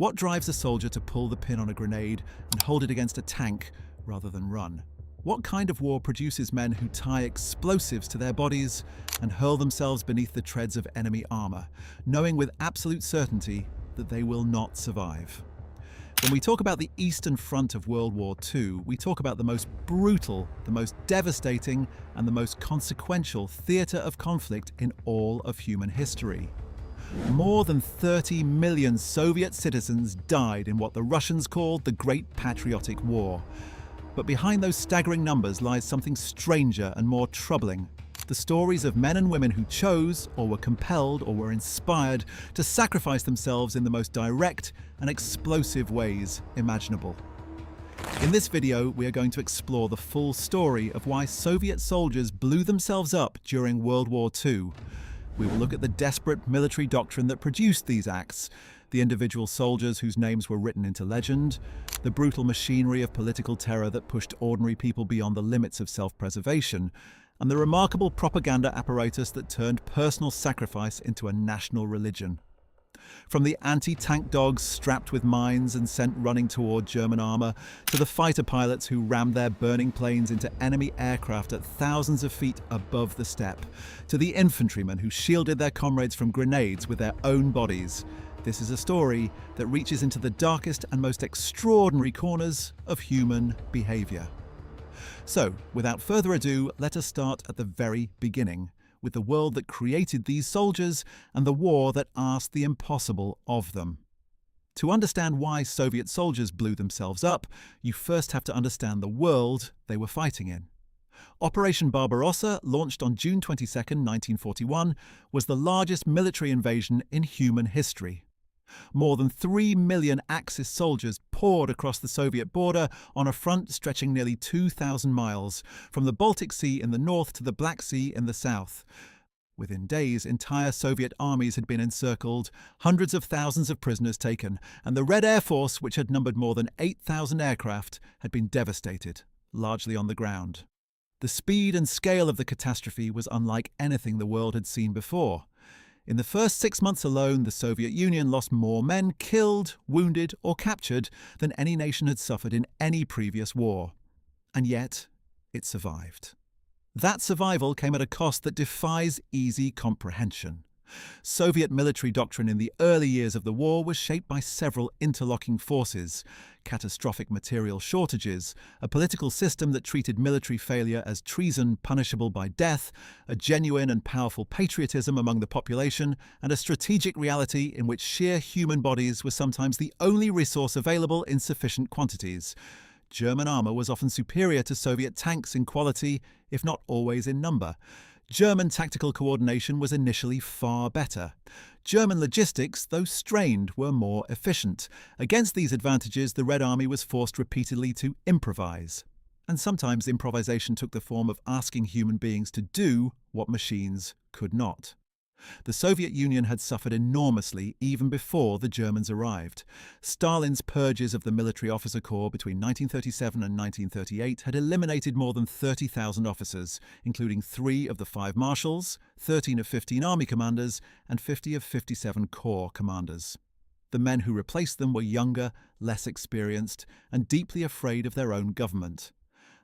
What drives a soldier to pull the pin on a grenade and hold it against a tank rather than run? What kind of war produces men who tie explosives to their bodies and hurl themselves beneath the treads of enemy armor, knowing with absolute certainty that they will not survive? When we talk about the Eastern Front of World War II, we talk about the most brutal, the most devastating, and the most consequential theatre of conflict in all of human history. More than 30 million Soviet citizens died in what the Russians called the Great Patriotic War. But behind those staggering numbers lies something stranger and more troubling. The stories of men and women who chose, or were compelled, or were inspired to sacrifice themselves in the most direct and explosive ways imaginable. In this video, we are going to explore the full story of why Soviet soldiers blew themselves up during World War II. We will look at the desperate military doctrine that produced these acts, the individual soldiers whose names were written into legend, the brutal machinery of political terror that pushed ordinary people beyond the limits of self-preservation, and the remarkable propaganda apparatus that turned personal sacrifice into a national religion. From the anti-tank dogs strapped with mines and sent running toward German armor, to the fighter pilots who rammed their burning planes into enemy aircraft at thousands of feet above the steppe, to the infantrymen who shielded their comrades from grenades with their own bodies. This is a story that reaches into the darkest and most extraordinary corners of human behavior. So, without further ado, let us start at the very beginning, with the world that created these soldiers and the war that asked the impossible of them. To understand why Soviet soldiers blew themselves up, you first have to understand the world they were fighting in. Operation Barbarossa, launched on June 22, 1941, was the largest military invasion in human history. More than 3 million Axis soldiers poured across the Soviet border on a front stretching nearly 2,000 miles, from the Baltic Sea in the north to the Black Sea in the south. Within days, entire Soviet armies had been encircled, hundreds of thousands of prisoners taken, and the Red Air Force, which had numbered more than 8,000 aircraft, had been devastated, largely on the ground. The speed and scale of the catastrophe was unlike anything the world had seen before. In the first 6 months alone, the Soviet Union lost more men killed, wounded, or captured than any nation had suffered in any previous war. And yet, it survived. That survival came at a cost that defies easy comprehension. Soviet military doctrine in the early years of the war was shaped by several interlocking forces: catastrophic material shortages, a political system that treated military failure as treason punishable by death, a genuine and powerful patriotism among the population, and a strategic reality in which sheer human bodies were sometimes the only resource available in sufficient quantities. German armor was often superior to Soviet tanks in quality, if not always in number. German tactical coordination was initially far better. German logistics, though strained, were more efficient. Against these advantages, the Red Army was forced repeatedly to improvise. And sometimes improvisation took the form of asking human beings to do what machines could not. The Soviet Union had suffered enormously even before the Germans arrived. Stalin's purges of the military officer corps between 1937 and 1938 had eliminated more than 30,000 officers, including 3 of the 5 marshals, 13 of 15 army commanders, and 50 of 57 corps commanders. The men who replaced them were younger, less experienced, and deeply afraid of their own government.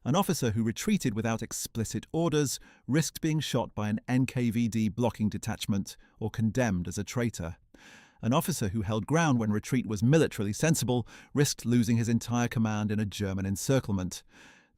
An officer who retreated without explicit orders risked being shot by an NKVD blocking detachment or condemned as a traitor. An officer who held ground when retreat was militarily sensible risked losing his entire command in a German encirclement.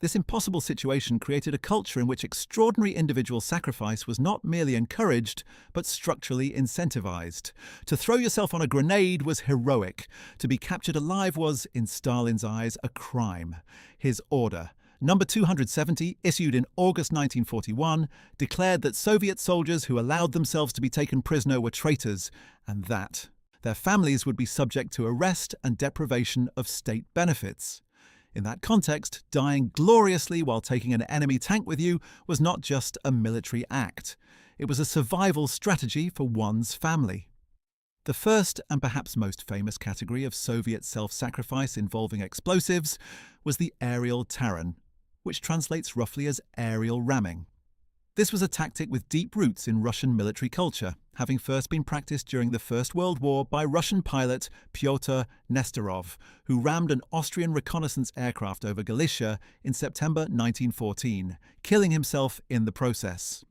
This impossible situation created a culture in which extraordinary individual sacrifice was not merely encouraged, but structurally incentivized. To throw yourself on a grenade was heroic. To be captured alive was, in Stalin's eyes, a crime. His order, Number 270, issued in August 1941, declared that Soviet soldiers who allowed themselves to be taken prisoner were traitors, and that their families would be subject to arrest and deprivation of state benefits. In that context, dying gloriously while taking an enemy tank with you was not just a military act. It was a survival strategy for one's family. The first and perhaps most famous category of Soviet self-sacrifice involving explosives was the aerial Taran, which translates roughly as aerial ramming. This was a tactic with deep roots in Russian military culture. having first been practiced during the First World War by Russian pilot Pyotr Nesterov, who rammed an Austrian reconnaissance aircraft over Galicia in September 1914, killing himself in the process.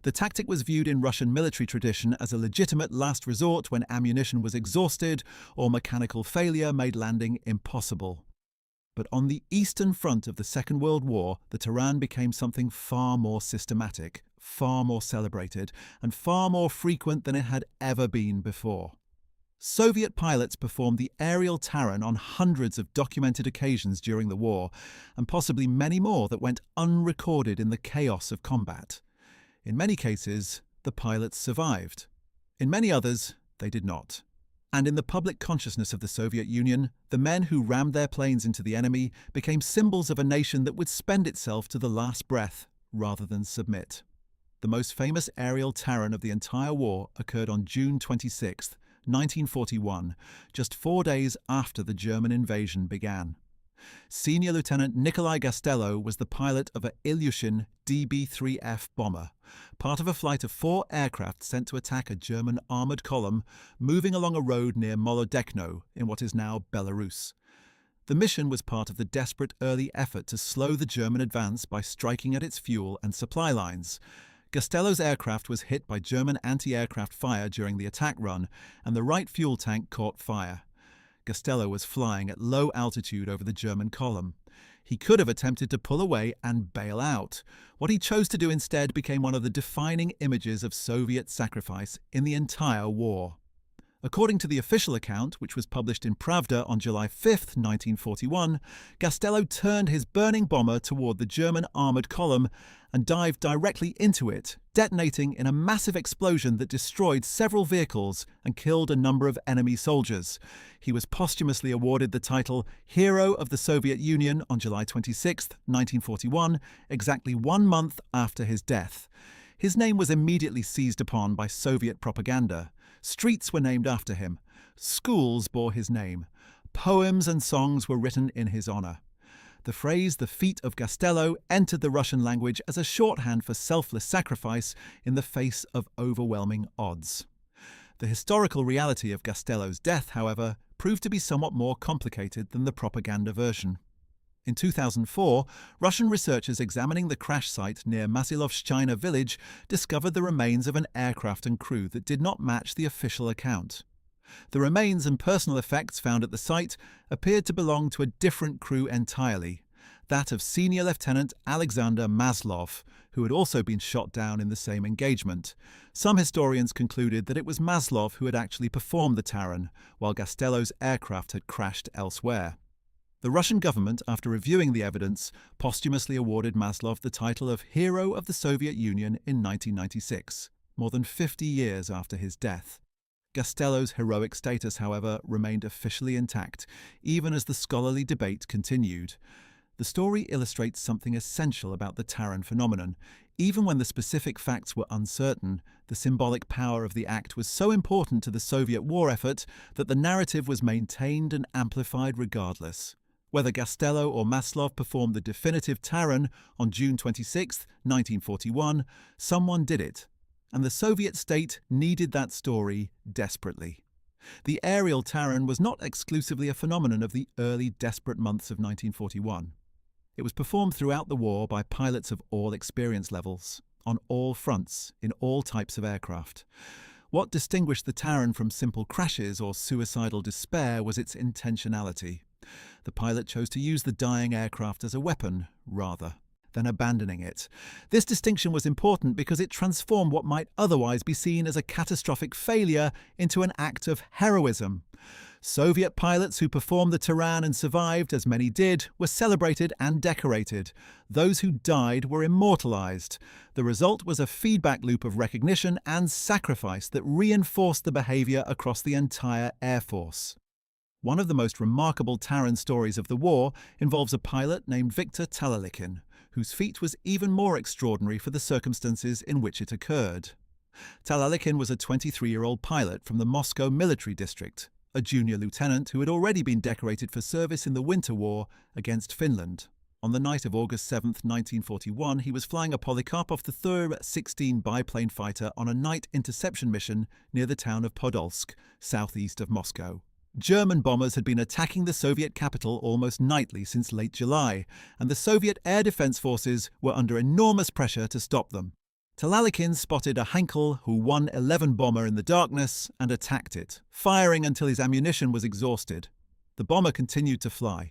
The tactic was viewed in Russian military tradition as a legitimate last resort when ammunition was exhausted or mechanical failure made landing impossible. But on the Eastern Front of the Second World War, the Taran became something far more systematic, far more celebrated, and far more frequent than it had ever been before. Soviet pilots performed the aerial Taran on hundreds of documented occasions during the war, and possibly many more that went unrecorded in the chaos of combat. In many cases, the pilots survived. In many others, they did not. And in the public consciousness of the Soviet Union, the men who rammed their planes into the enemy became symbols of a nation that would spend itself to the last breath rather than submit. The most famous aerial Taran of the entire war occurred on June 26, 1941, just 4 days after the German invasion began. Senior Lieutenant Nikolai Gastello was the pilot of a Ilyushin DB-3F bomber, part of a flight of 4 aircraft sent to attack a German armoured column moving along a road near Molodechno in what is now Belarus. The mission was part of the desperate early effort to slow the German advance by striking at its fuel and supply lines. Gastello's aircraft was hit by German anti-aircraft fire during the attack run, and the right fuel tank caught fire. Gastello was flying at low altitude over the German column. He could have attempted to pull away and bail out. What he chose to do instead became one of the defining images of Soviet sacrifice in the entire war. According to the official account, which was published in Pravda on July 5, 1941, Gastello turned his burning bomber toward the German armoured column and dived directly into it, detonating in a massive explosion that destroyed several vehicles and killed a number of enemy soldiers. He was posthumously awarded the title Hero of the Soviet Union on July 26, 1941, exactly 1 month after his death. His name was immediately seized upon by Soviet propaganda. Streets were named after him. Schools bore his name. Poems and songs were written in his honor. The phrase "the feat of Gastello" entered the Russian language as a shorthand for selfless sacrifice in the face of overwhelming odds. The historical reality of Gastello's death, however, proved to be somewhat more complicated than the propaganda version. In 2004, Russian researchers examining the crash site near Masilovshchina village discovered the remains of an aircraft and crew that did not match the official account. The remains and personal effects found at the site appeared to belong to a different crew entirely, that of Senior Lieutenant Alexander Maslov, who had also been shot down in the same engagement. Some historians concluded that it was Maslov who had actually performed the Taran, while Gastello's aircraft had crashed elsewhere. The Russian government, after reviewing the evidence, posthumously awarded Maslov the title of Hero of the Soviet Union in 1996, more than 50 years after his death. Gastello's heroic status, however, remained officially intact, even as the scholarly debate continued. The story illustrates something essential about the Taran phenomenon. Even when the specific facts were uncertain, the symbolic power of the act was so important to the Soviet war effort that the narrative was maintained and amplified regardless. Whether Gastello or Maslov performed the definitive Taran on June 26, 1941, someone did it, and the Soviet state needed that story desperately. The aerial Taran was not exclusively a phenomenon of the early desperate months of 1941. It was performed throughout the war by pilots of all experience levels, on all fronts, in all types of aircraft. What distinguished the Taran from simple crashes or suicidal despair was its intentionality. The pilot chose to use the dying aircraft as a weapon, rather than abandoning it. This distinction was important because it transformed what might otherwise be seen as a catastrophic failure into an act of heroism. Soviet pilots who performed the Taran and survived, as many did, were celebrated and decorated. Those who died were immortalized. The result was a feedback loop of recognition and sacrifice that reinforced the behavior across the entire Air Force. One of the most remarkable Taran stories of the war involves a pilot named Viktor Talalikin, whose feat was even more extraordinary for the circumstances in which it occurred. Talalikin was a 23-year-old pilot from the Moscow military district, a junior lieutenant who had already been decorated for service in the Winter War against Finland. On the night of August 7, 1941, he was flying a Polikarpov Thur-16 biplane fighter on a night interception mission near the town of Podolsk, southeast of Moscow. German bombers had been attacking the Soviet capital almost nightly since late July, and the Soviet air defense forces were under enormous pressure to stop them. Talalikin spotted a Heinkel Hu-111 bomber in the darkness and attacked it, firing until his ammunition was exhausted. The bomber continued to fly.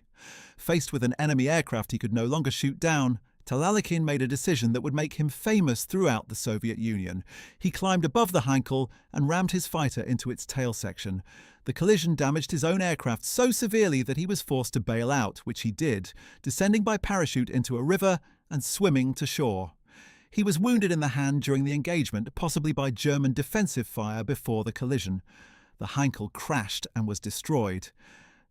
Faced with an enemy aircraft he could no longer shoot down, Talalikin made a decision that would make him famous throughout the Soviet Union. He climbed above the Heinkel and rammed his fighter into its tail section. The collision damaged his own aircraft so severely that he was forced to bail out, which he did, descending by parachute into a river and swimming to shore. He was wounded in the hand during the engagement, possibly by German defensive fire before the collision. The Heinkel crashed and was destroyed.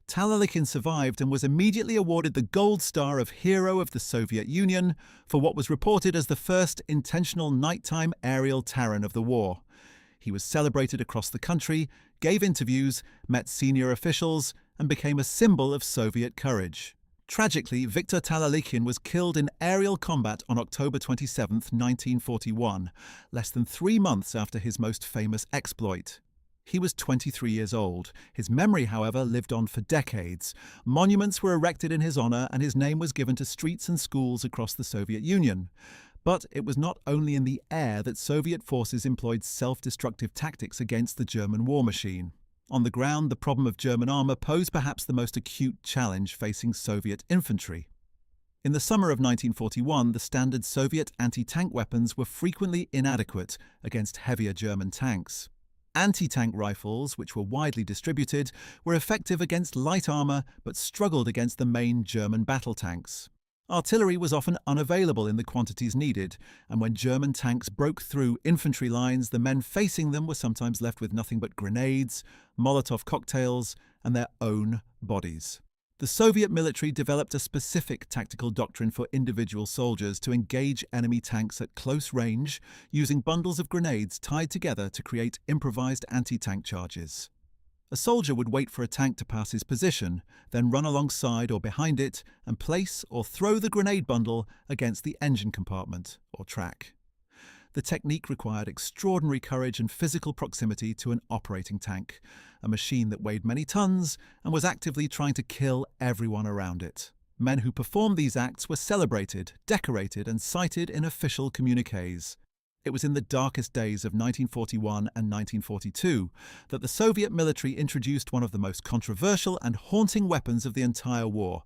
Talalikin survived and was immediately awarded the Gold Star of Hero of the Soviet Union for what was reported as the first intentional nighttime aerial Terran of the war. He was celebrated across the country, gave interviews, met senior officials, and became a symbol of Soviet courage. Tragically, Viktor Talalikin was killed in aerial combat on October 27, 1941, less than 3 months after his most famous exploit. He was 23 years old. His memory, however, lived on for decades. Monuments were erected in his honor, and his name was given to streets and schools across the Soviet Union. But it was not only in the air that Soviet forces employed self-destructive tactics against the German war machine. On the ground, the problem of German armor posed perhaps the most acute challenge facing Soviet infantry. In the summer of 1941, the standard Soviet anti-tank weapons were frequently inadequate against heavier German tanks. Anti-tank rifles, which were widely distributed, were effective against light armor but struggled against the main German battle tanks. Artillery was often unavailable in the quantities needed, and when German tanks broke through infantry lines, the men facing them were sometimes left with nothing but grenades, Molotov cocktails, and their own bodies. The Soviet military developed a specific tactical doctrine for individual soldiers to engage enemy tanks at close range, using bundles of grenades tied together to create improvised anti-tank charges. A soldier would wait for a tank to pass his position, then run alongside or behind it and place or throw the grenade bundle against the engine compartment or track. The technique required extraordinary courage and physical proximity to an operating tank, a machine that weighed many tons and was actively trying to kill everyone around it. Men who performed these acts were celebrated, decorated, and cited in official communiques. It was in the darkest days of 1941 and 1942 that the Soviet military introduced one of the most controversial and haunting weapons of the entire war,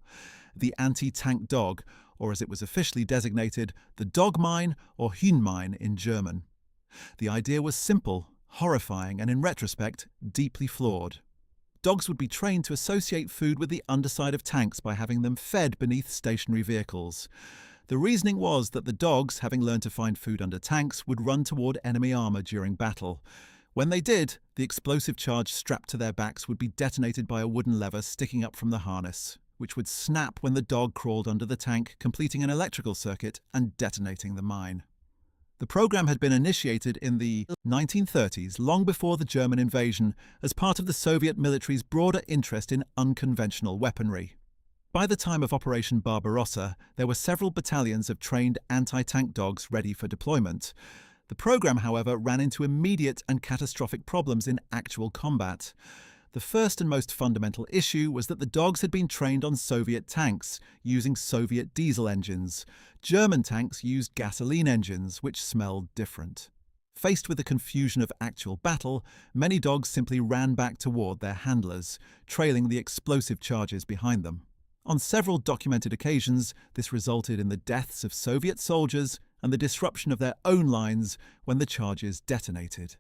the anti-tank dog, or as it was officially designated, the dog mine or Hühnmine in German. The idea was simple, horrifying, and in retrospect, deeply flawed. Dogs would be trained to associate food with the underside of tanks by having them fed beneath stationary vehicles. The reasoning was that the dogs, having learned to find food under tanks, would run toward enemy armor during battle. When they did, the explosive charge strapped to their backs would be detonated by a wooden lever sticking up from the harness, which would snap when the dog crawled under the tank, completing an electrical circuit and detonating the mine. The program had been initiated in the 1930s, long before the German invasion, as part of the Soviet military's broader interest in unconventional weaponry. By the time of Operation Barbarossa, there were several battalions of trained anti-tank dogs ready for deployment. The program, however, ran into immediate and catastrophic problems in actual combat. The first and most fundamental issue was that the dogs had been trained on Soviet tanks, using Soviet diesel engines. German tanks used gasoline engines, which smelled different. Faced with the confusion of actual battle, many dogs simply ran back toward their handlers, trailing the explosive charges behind them. On several documented occasions, this resulted in the deaths of Soviet soldiers and the disruption of their own lines when the charges detonated.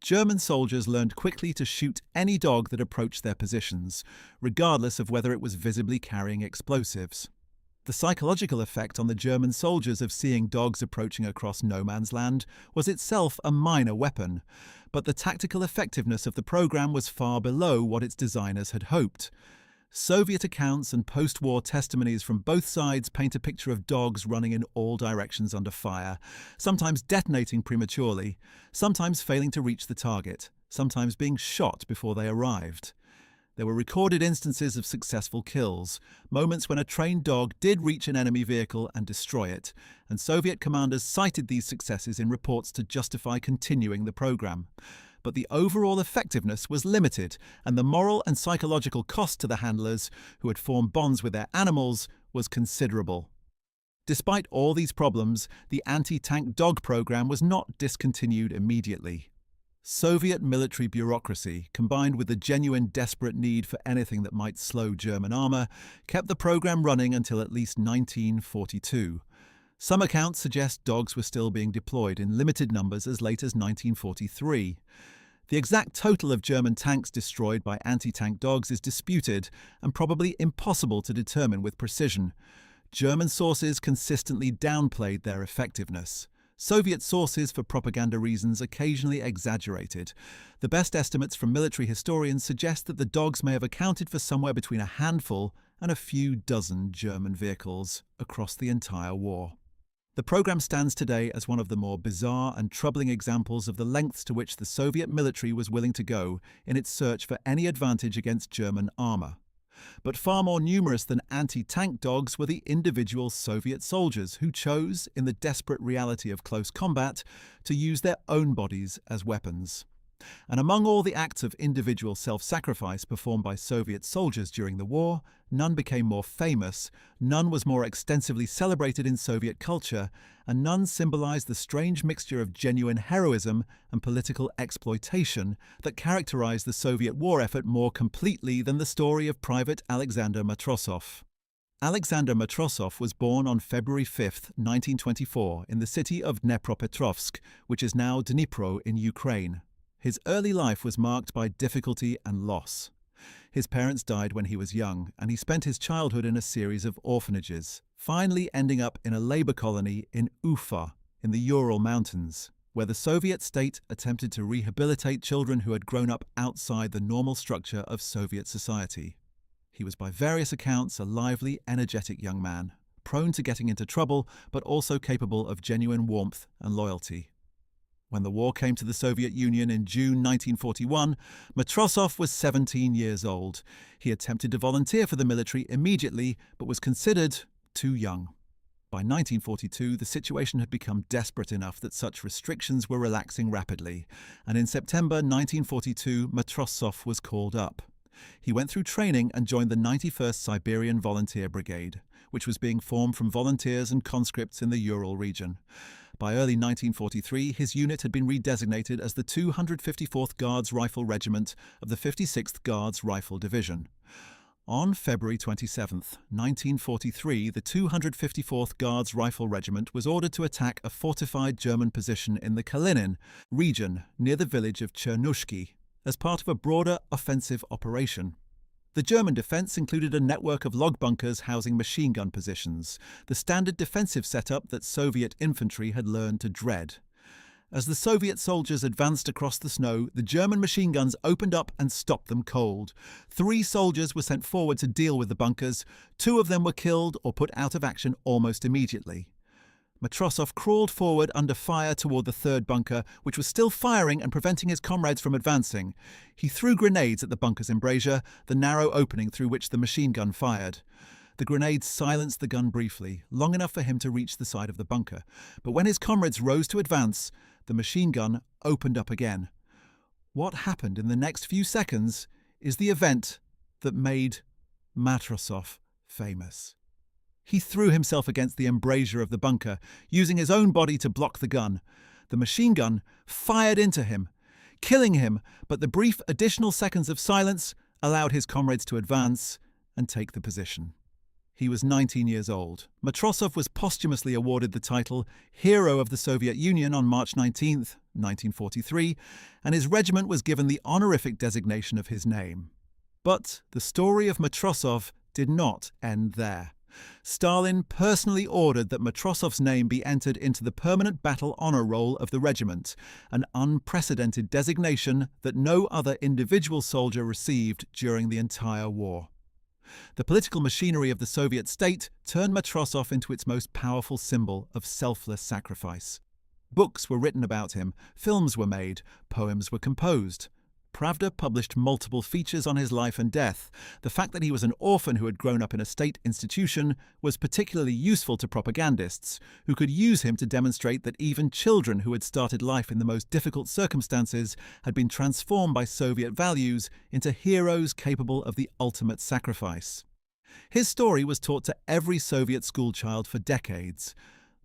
German soldiers learned quickly to shoot any dog that approached their positions, regardless of whether it was visibly carrying explosives. The psychological effect on the German soldiers of seeing dogs approaching across no man's land was itself a minor weapon, but the tactical effectiveness of the program was far below what its designers had hoped. Soviet accounts and post-war testimonies from both sides paint a picture of dogs running in all directions under fire, sometimes detonating prematurely, sometimes failing to reach the target, sometimes being shot before they arrived. There were recorded instances of successful kills, moments when a trained dog did reach an enemy vehicle and destroy it, and Soviet commanders cited these successes in reports to justify continuing the program. But the overall effectiveness was limited, and the moral and psychological cost to the handlers, who had formed bonds with their animals, was considerable. Despite all these problems, the anti-tank dog program was not discontinued immediately. Soviet military bureaucracy, combined with the genuine desperate need for anything that might slow German armor, kept the program running until at least 1942. Some accounts suggest dogs were still being deployed in limited numbers as late as 1943. The exact total of German tanks destroyed by anti-tank dogs is disputed and probably impossible to determine with precision. German sources consistently downplayed their effectiveness. Soviet sources, for propaganda reasons, occasionally exaggerated. The best estimates from military historians suggest that the dogs may have accounted for somewhere between a handful and a few dozen German vehicles across the entire war. The program stands today as one of the more bizarre and troubling examples of the lengths to which the Soviet military was willing to go in its search for any advantage against German armor. But far more numerous than anti-tank dogs were the individual Soviet soldiers who chose, in the desperate reality of close combat, to use their own bodies as weapons. And among all the acts of individual self-sacrifice performed by Soviet soldiers during the war, none became more famous, none was more extensively celebrated in Soviet culture, and none symbolized the strange mixture of genuine heroism and political exploitation that characterized the Soviet war effort more completely than the story of Private Alexander Matrosov. Alexander Matrosov was born on February 5, 1924, in the city of Dnepropetrovsk, which is now Dnipro in Ukraine. His early life was marked by difficulty and loss. His parents died when he was young, and he spent his childhood in a series of orphanages, finally ending up in a labor colony in Ufa, in the Ural Mountains, where the Soviet state attempted to rehabilitate children who had grown up outside the normal structure of Soviet society. He was by various accounts a lively, energetic young man, prone to getting into trouble, but also capable of genuine warmth and loyalty. When the war came to the Soviet Union in June 1941, Matrosov was 17 years old. He attempted to volunteer for the military immediately, but was considered too young. By 1942, the situation had become desperate enough that such restrictions were relaxing rapidly, and in September 1942, Matrosov was called up. He went through training and joined the 91st Siberian Volunteer Brigade, which was being formed from volunteers and conscripts in the Ural region. By early 1943, his unit had been redesignated as the 254th Guards Rifle Regiment of the 56th Guards Rifle Division. On February 27, 1943, the 254th Guards Rifle Regiment was ordered to attack a fortified German position in the Kalinin region near the village of Chernushki as part of a broader offensive operation. The German defence included a network of log bunkers housing machine gun positions, the standard defensive setup that Soviet infantry had learned to dread. As the Soviet soldiers advanced across the snow, the German machine guns opened up and stopped them cold. 3 soldiers were sent forward to deal with the bunkers. 2 of them were killed or put out of action almost immediately. Matrosov crawled forward under fire toward the 3rd bunker, which was still firing and preventing his comrades from advancing. He threw grenades at the bunker's embrasure, the narrow opening through which the machine gun fired. The grenades silenced the gun briefly, long enough for him to reach the side of the bunker. But when his comrades rose to advance, the machine gun opened up again. What happened in the next few seconds is the event that made Matrosov famous. He threw himself against the embrasure of the bunker, using his own body to block the gun. The machine gun fired into him, killing him, but the brief additional seconds of silence allowed his comrades to advance and take the position. He was 19 years old. Matrosov was posthumously awarded the title Hero of the Soviet Union on March 19, 1943, and his regiment was given the honorific designation of his name. But the story of Matrosov did not end there. Stalin personally ordered that Matrosov's name be entered into the Permanent Battle Honor Roll of the regiment, an unprecedented designation that no other individual soldier received during the entire war. The political machinery of the Soviet state turned Matrosov into its most powerful symbol of selfless sacrifice. Books were written about him, films were made, poems were composed. Pravda published multiple features on his life and death. The fact that he was an orphan who had grown up in a state institution was particularly useful to propagandists, who could use him to demonstrate that even children who had started life in the most difficult circumstances had been transformed by Soviet values into heroes capable of the ultimate sacrifice. His story was taught to every Soviet schoolchild for decades.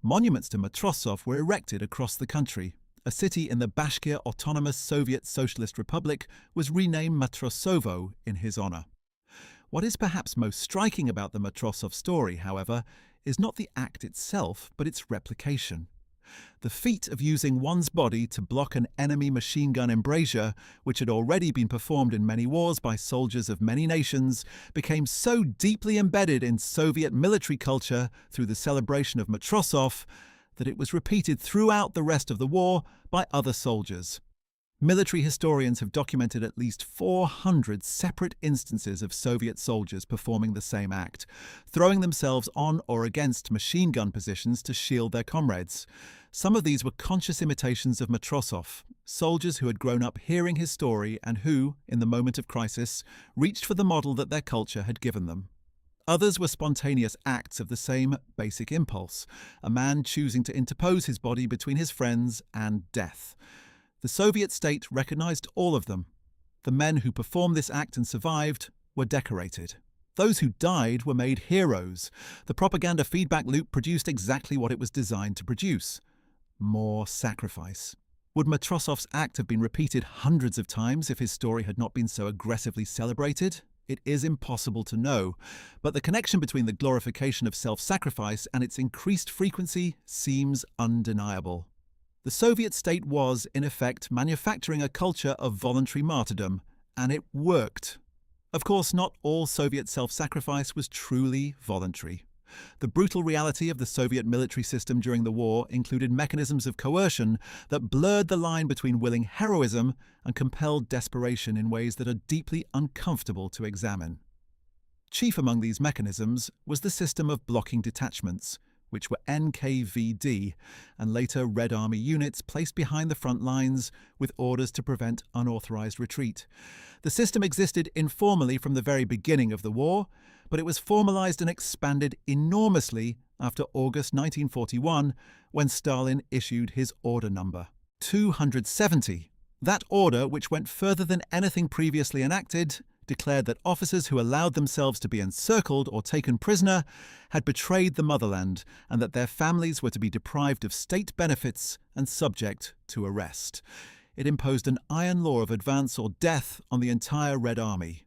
Monuments to Matrosov were erected across the country. A city in the Bashkir Autonomous Soviet Socialist Republic was renamed Matrosovo in his honor. What is perhaps most striking about the Matrosov story, however, is not the act itself, but its replication. The feat of using one's body to block an enemy machine gun embrasure, which had already been performed in many wars by soldiers of many nations, became so deeply embedded in Soviet military culture through the celebration of Matrosov that it was repeated throughout the rest of the war by other soldiers. Military historians have documented at least 400 separate instances of Soviet soldiers performing the same act, throwing themselves on or against machine gun positions to shield their comrades. Some of these were conscious imitations of Matrosov, soldiers who had grown up hearing his story and who, in the moment of crisis, reached for the model that their culture had given them. Others were spontaneous acts of the same basic impulse, a man choosing to interpose his body between his friends and death. The Soviet state recognized all of them. The men who performed this act and survived were decorated. Those who died were made heroes. The propaganda feedback loop produced exactly what it was designed to produce: more sacrifice. Would Matrosov's act have been repeated hundreds of times if his story had not been so aggressively celebrated? It is impossible to know, but the connection between the glorification of self-sacrifice and its increased frequency seems undeniable. The Soviet state was, in effect, manufacturing a culture of voluntary martyrdom, and it worked. Of course, not all Soviet self-sacrifice was truly voluntary. The brutal reality of the Soviet military system during the war included mechanisms of coercion that blurred the line between willing heroism and compelled desperation in ways that are deeply uncomfortable to examine. Chief among these mechanisms was the system of blocking detachments, which were NKVD, and later Red Army units placed behind the front lines with orders to prevent unauthorized retreat. The system existed informally from the very beginning of the war, but it was formalized and expanded enormously after August 1941, when Stalin issued his order number 270. That order, which went further than anything previously enacted, declared that officers who allowed themselves to be encircled or taken prisoner had betrayed the motherland, and that their families were to be deprived of state benefits and subject to arrest. It imposed an iron law of advance or death on the entire Red Army.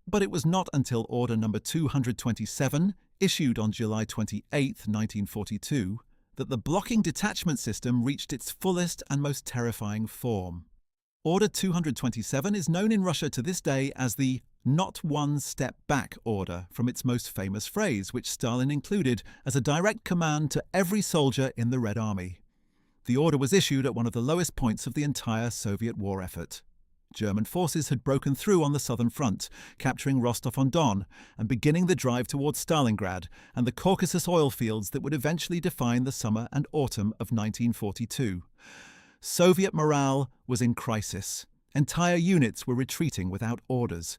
But it was not until Order Number 227, issued on July 28, 1942, that the blocking detachment system reached its fullest and most terrifying form. Order 227 is known in Russia to this day as the "not one step back" order, from its most famous phrase, which Stalin included as a direct command to every soldier in the Red Army. The order was issued at one of the lowest points of the entire Soviet war effort. German forces had broken through on the southern front, capturing Rostov-on-Don and beginning the drive towards Stalingrad and the Caucasus oil fields that would eventually define the summer and autumn of 1942. Soviet morale was in crisis. Entire units were retreating without orders.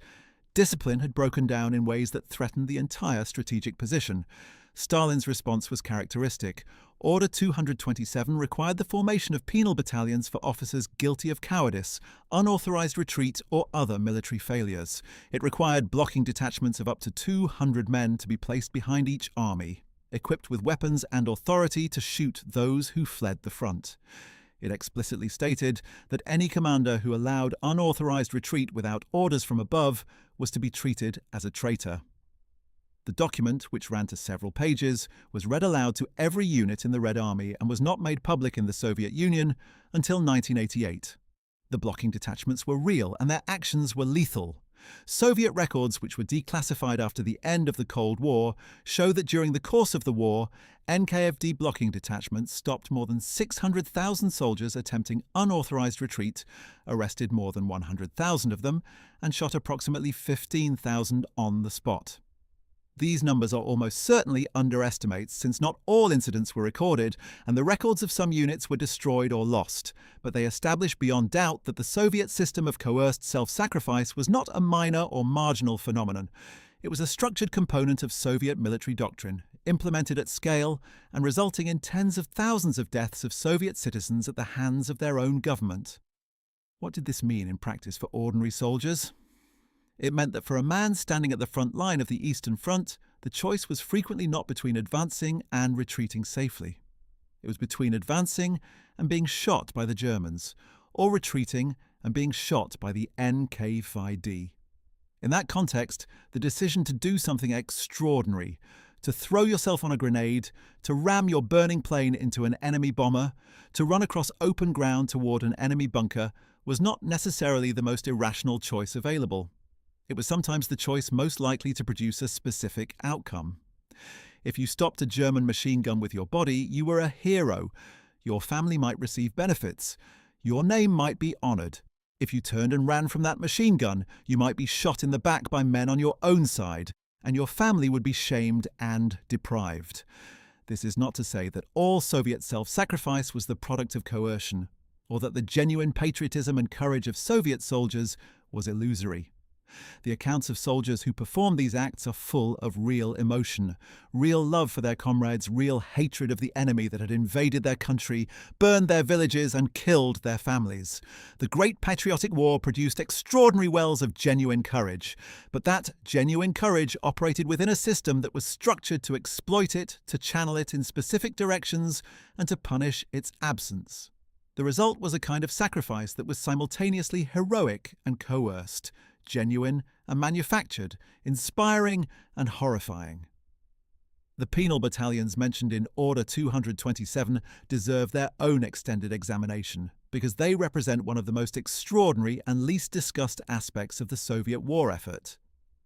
Discipline had broken down in ways that threatened the entire strategic position. Stalin's response was characteristic. Order 227 required the formation of penal battalions for officers guilty of cowardice, unauthorized retreat, or other military failures. It required blocking detachments of up to 200 men to be placed behind each army, equipped with weapons and authority to shoot those who fled the front. It explicitly stated that any commander who allowed unauthorized retreat without orders from above was to be treated as a traitor. The document, which ran to several pages, was read aloud to every unit in the Red Army and was not made public in the Soviet Union until 1988. The blocking detachments were real and their actions were lethal. Soviet records, which were declassified after the end of the Cold War, show that during the course of the war, NKVD blocking detachments stopped more than 600,000 soldiers attempting unauthorized retreat, arrested more than 100,000 of them, and shot approximately 15,000 on the spot. These numbers are almost certainly underestimates, since not all incidents were recorded and the records of some units were destroyed or lost, but they establish beyond doubt that the Soviet system of coerced self-sacrifice was not a minor or marginal phenomenon. It was a structured component of Soviet military doctrine, implemented at scale and resulting in tens of thousands of deaths of Soviet citizens at the hands of their own government. What did this mean in practice for ordinary soldiers? It meant that for a man standing at the front line of the Eastern Front, the choice was frequently not between advancing and retreating safely. It was between advancing and being shot by the Germans, or retreating and being shot by the NKVD. In that context, the decision to do something extraordinary, to throw yourself on a grenade, to ram your burning plane into an enemy bomber, to run across open ground toward an enemy bunker, was not necessarily the most irrational choice available. It was sometimes the choice most likely to produce a specific outcome. If you stopped a German machine gun with your body, you were a hero. Your family might receive benefits. Your name might be honoured. If you turned and ran from that machine gun, you might be shot in the back by men on your own side, and your family would be shamed and deprived. This is not to say that all Soviet self-sacrifice was the product of coercion, or that the genuine patriotism and courage of Soviet soldiers was illusory. The accounts of soldiers who performed these acts are full of real emotion, real love for their comrades, real hatred of the enemy that had invaded their country, burned their villages and killed their families. The Great Patriotic War produced extraordinary wells of genuine courage, but that genuine courage operated within a system that was structured to exploit it, to channel it in specific directions, and to punish its absence. The result was a kind of sacrifice that was simultaneously heroic and coerced, genuine and manufactured, inspiring and horrifying. The penal battalions mentioned in Order 227 deserve their own extended examination, because they represent one of the most extraordinary and least discussed aspects of the Soviet war effort.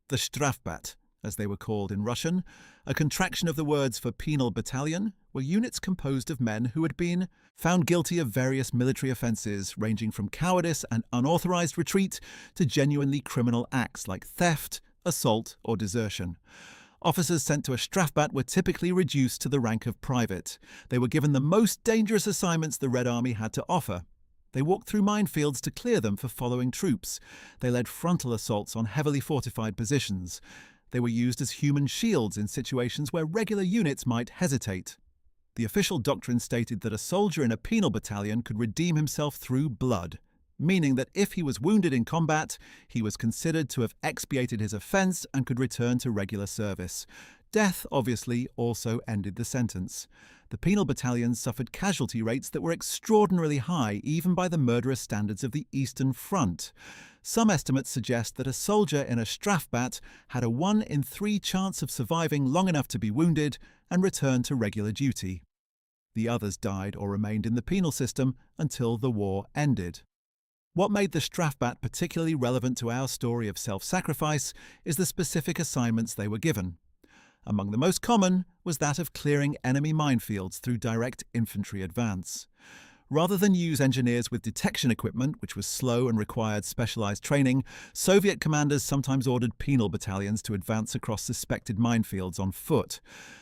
The Strafbat, as they were called in Russian, a contraction of the words for penal battalion, were units composed of men who had been found guilty of various military offences ranging from cowardice and unauthorised retreat to genuinely criminal acts like theft, assault or desertion. Officers sent to a Strafbat were typically reduced to the rank of private. They were given the most dangerous assignments the Red Army had to offer. They walked through minefields to clear them for following troops. They led frontal assaults on heavily fortified positions. They were used as human shields in situations where regular units might hesitate. The official doctrine stated that a soldier in a penal battalion could redeem himself through blood, meaning that if he was wounded in combat, he was considered to have expiated his offence and could return to regular service. Death, obviously, also ended the sentence. The penal battalions suffered casualty rates that were extraordinarily high, even by the murderous standards of the Eastern Front. Some estimates suggest that a soldier in a Strafbat had a 1 in 3 chance of surviving long enough to be wounded and return to regular duty. The others died or remained in the penal system until the war ended. What made the Strafbat particularly relevant to our story of self-sacrifice is the specific assignments they were given. Among the most common was that of clearing enemy minefields through direct infantry advance. Rather than use engineers with detection equipment, which was slow and required specialized training, Soviet commanders sometimes ordered penal battalions to advance across suspected minefields on foot.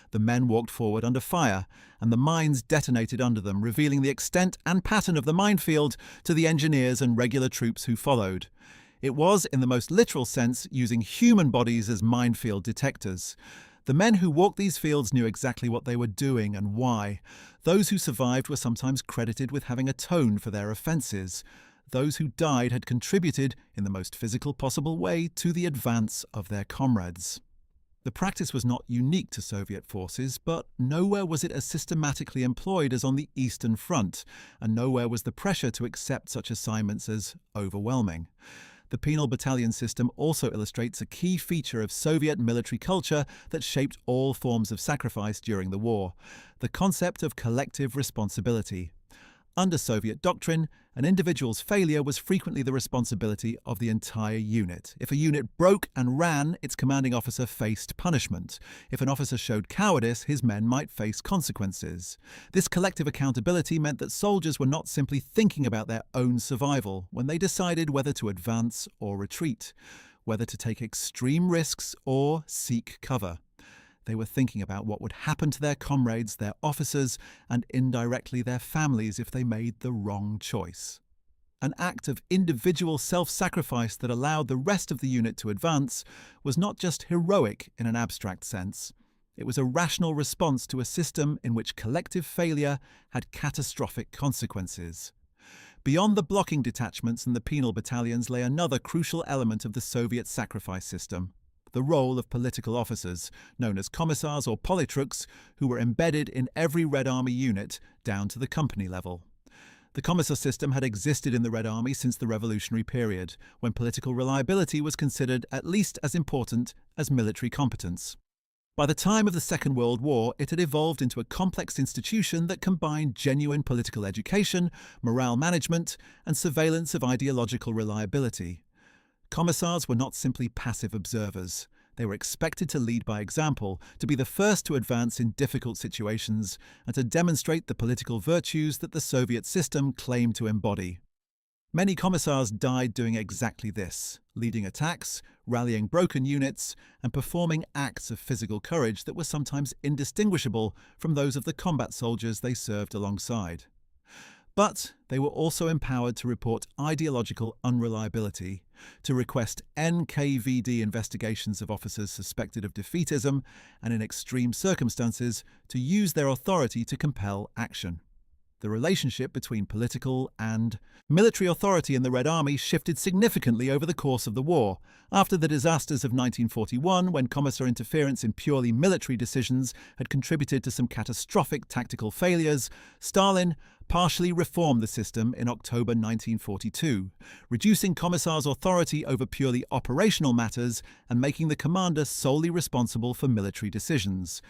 The men walked forward under fire, and the mines detonated under them, revealing the extent and pattern of the minefield to the engineers and regular troops who followed. It was, in the most literal sense, using human bodies as minefield detectors. The men who walked these fields knew exactly what they were doing and why. Those who survived were sometimes credited with having atoned for their offences. Those who died had contributed, in the most physical possible way, to the advance of their comrades. The practice was not unique to Soviet forces, but nowhere was it as systematically employed as on the Eastern Front, and nowhere was the pressure to accept such assignments as overwhelming. The penal battalion system also illustrates a key feature of Soviet military culture that shaped all forms of sacrifice during the war: the concept of collective responsibility. Under Soviet doctrine, an individual's failure was frequently the responsibility of the entire unit. If a unit broke and ran, its commanding officer faced punishment. If an officer showed cowardice, his men might face consequences. This collective accountability meant that soldiers were not simply thinking about their own survival when they decided whether to advance or retreat, whether to take extreme risks or seek cover. They were thinking about what would happen to their comrades, their officers, and indirectly their families if they made the wrong choice. An act of individual self-sacrifice that allowed the rest of the unit to advance was not just heroic in an abstract sense. It was a rational response to a system in which collective failure had catastrophic consequences. Beyond the blocking detachments and the penal battalions lay another crucial element of the Soviet sacrifice system: the role of political officers, known as commissars or politruks, who were embedded in every Red Army unit down to the company level. The commissar system had existed in the Red Army since the revolutionary period, when political reliability was considered at least as important as military competence. By the time of the Second World War, it had evolved into a complex institution that combined genuine political education, morale management, and surveillance of ideological reliability. Commissars were not simply passive observers. They were expected to lead by example, to be the first to advance in difficult situations, and to demonstrate the political virtues that the Soviet system claimed to embody. Many commissars died doing exactly this, leading attacks, rallying broken units, and performing acts of physical courage that were sometimes indistinguishable from those of the combat soldiers they served alongside. But they were also empowered to report ideological unreliability, to request NKVD investigations of officers suspected of defeatism, and in extreme circumstances, to use their authority to compel action. The relationship between political and military authority in the Red Army shifted significantly over the course of the war. After the disasters of 1941, when commissar interference in purely military decisions had contributed to some catastrophic tactical failures, Stalin partially reformed the system in October 1942, reducing commissar's authority over purely operational matters and making the commander solely responsible for military decisions.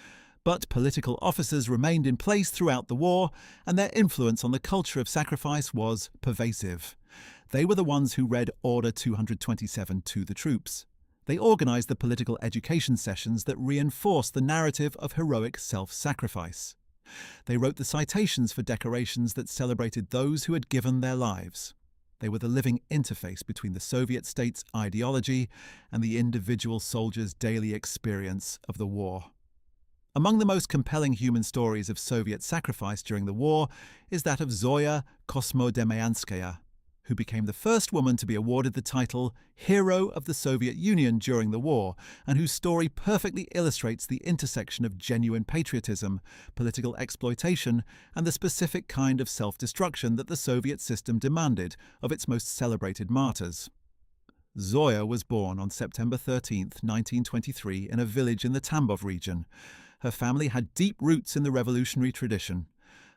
But political officers remained in place throughout the war, and their influence on the culture of sacrifice was pervasive. They were the ones who read Order 227 to the troops. They organized the political education sessions that reinforced the narrative of heroic self-sacrifice. They wrote the citations for decorations that celebrated those who had given their lives. They were the living interface between the Soviet state's ideology and the individual soldier's daily experience of the war. Among the most compelling human stories of Soviet sacrifice during the war is that of Zoya Kosmodemyanskaya, who became the first woman to be awarded the title Hero of the Soviet Union during the war, and whose story perfectly illustrates the intersection of genuine patriotism, political exploitation, and the specific kind of self-destruction that the Soviet system demanded of its most celebrated martyrs. Zoya was born on September 13, 1923, in a village in the Tambov region. Her family had deep roots in the revolutionary tradition.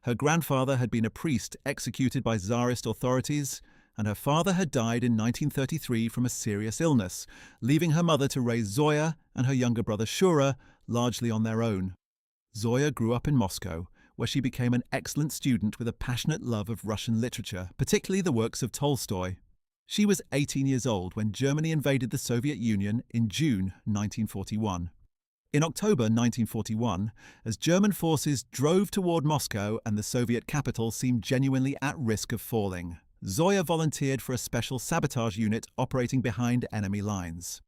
Her grandfather had been a priest executed by Tsarist authorities, and her father had died in 1933 from a serious illness, leaving her mother to raise Zoya and her younger brother Shura largely on their own. Zoya grew up in Moscow, where she became an excellent student with a passionate love of Russian literature, particularly the works of Tolstoy. She was 18 years old when Germany invaded the Soviet Union in June 1941. In October 1941, as German forces drove toward Moscow and the Soviet capital seemed genuinely at risk of falling, Zoya volunteered for a special sabotage unit operating behind enemy lines.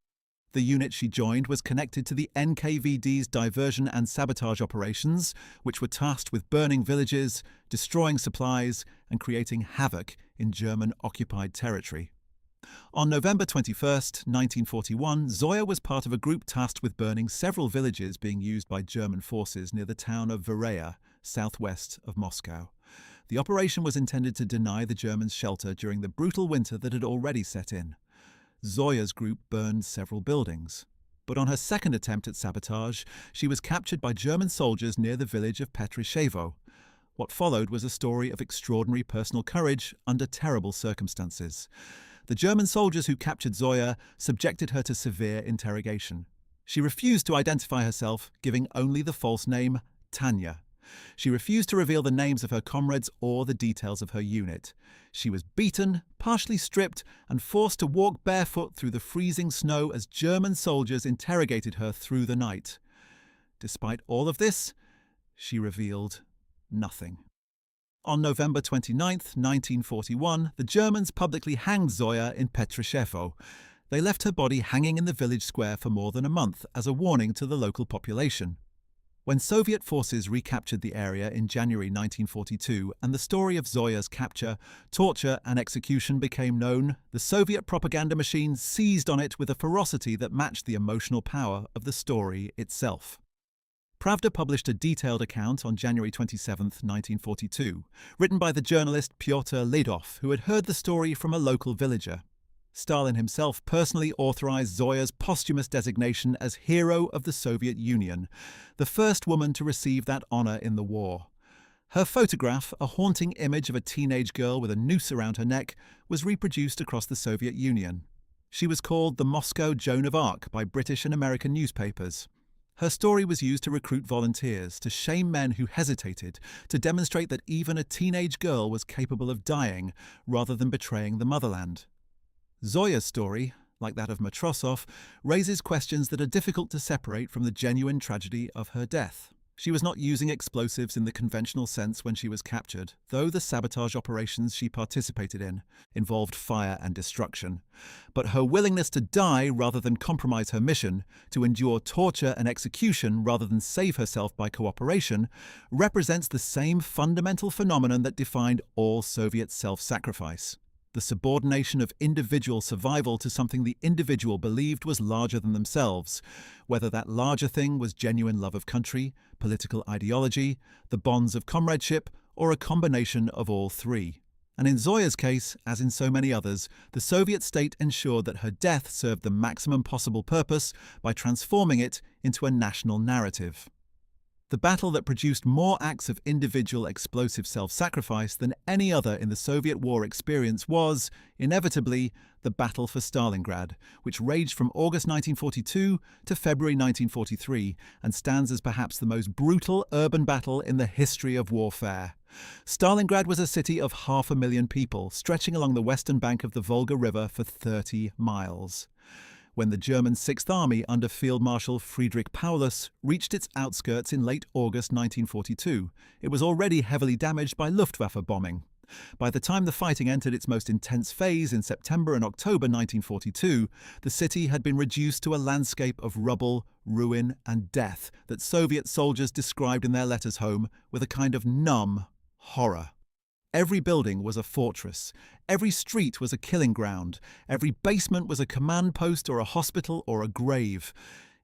The unit she joined was connected to the NKVD's diversion and sabotage operations, which were tasked with burning villages, destroying supplies, and creating havoc in German-occupied territory. On November 21, 1941, Zoya was part of a group tasked with burning several villages being used by German forces near the town of WWII, southwest of Moscow. The operation was intended to deny the Germans shelter during the brutal winter that had already set in. Zoya's group burned several buildings. But on her second attempt at sabotage, she was captured by German soldiers near the village of Petryshevo. What followed was a story of extraordinary personal courage under terrible circumstances. The German soldiers who captured Zoya subjected her to severe interrogation. She refused to identify herself, giving only the false name Tanya. She refused to reveal the names of her comrades or the details of her unit. She was beaten, partially stripped, and forced to walk barefoot through the freezing snow as German soldiers interrogated her through the night. Despite all of this, she revealed nothing. On November 29, 1941, the Germans publicly hanged Zoya in Petryshevo. They left her body hanging in the village square for more than a month as a warning to the local population. When Soviet forces recaptured the area in January 1942 and the story of Zoya's capture, torture and execution became known, the Soviet propaganda machine seized on it with a ferocity that matched the emotional power of the story itself. Pravda published a detailed account on January 27, 1942, written by the journalist Pyotr Ledov, who had heard the story from a local villager. Stalin himself personally authorized Zoya's posthumous designation as Hero of the Soviet Union, the first woman to receive that honor in the war. Her photograph, a haunting image of a teenage girl with a noose around her neck, was reproduced across the Soviet Union. She was called the Moscow Joan of Arc by British and American newspapers. Her story was used to recruit volunteers, to shame men who hesitated, to demonstrate that even a teenage girl was capable of dying rather than betraying the motherland. Zoya's story, like that of Matrosov, raises questions that are difficult to separate from the genuine tragedy of her death. She was not using explosives in the conventional sense when she was captured, though the sabotage operations she participated in involved fire and destruction. But her willingness to die rather than compromise her mission, to endure torture and execution rather than save herself by cooperation, represents the same fundamental phenomenon that defined all Soviet self-sacrifice: the subordination of individual survival to something the individual believed was larger than themselves, whether that larger thing was genuine love of country, political ideology, the bonds of comradeship, or a combination of all three. And in Zoya's case, as in so many others, the Soviet state ensured that her death served the maximum possible purpose by transforming it into a national narrative. The battle that produced more acts of individual explosive self-sacrifice than any other in the Soviet war experience was, inevitably, the Battle for Stalingrad, which raged from August 1942 to February 1943 and stands as perhaps the most brutal urban battle in the history of warfare. Stalingrad was a city of 500,000 people, stretching along the western bank of the Volga River for 30 miles. When the German Sixth Army under Field Marshal Friedrich Paulus reached its outskirts in late August 1942, it was already heavily damaged by Luftwaffe bombing. By the time the fighting entered its most intense phase in September and October 1942, the city had been reduced to a landscape of rubble, ruin, and death that Soviet soldiers described in their letters home with a kind of numb horror. Every building was a fortress. Every street was a killing ground. Every basement was a command post or a hospital or a grave.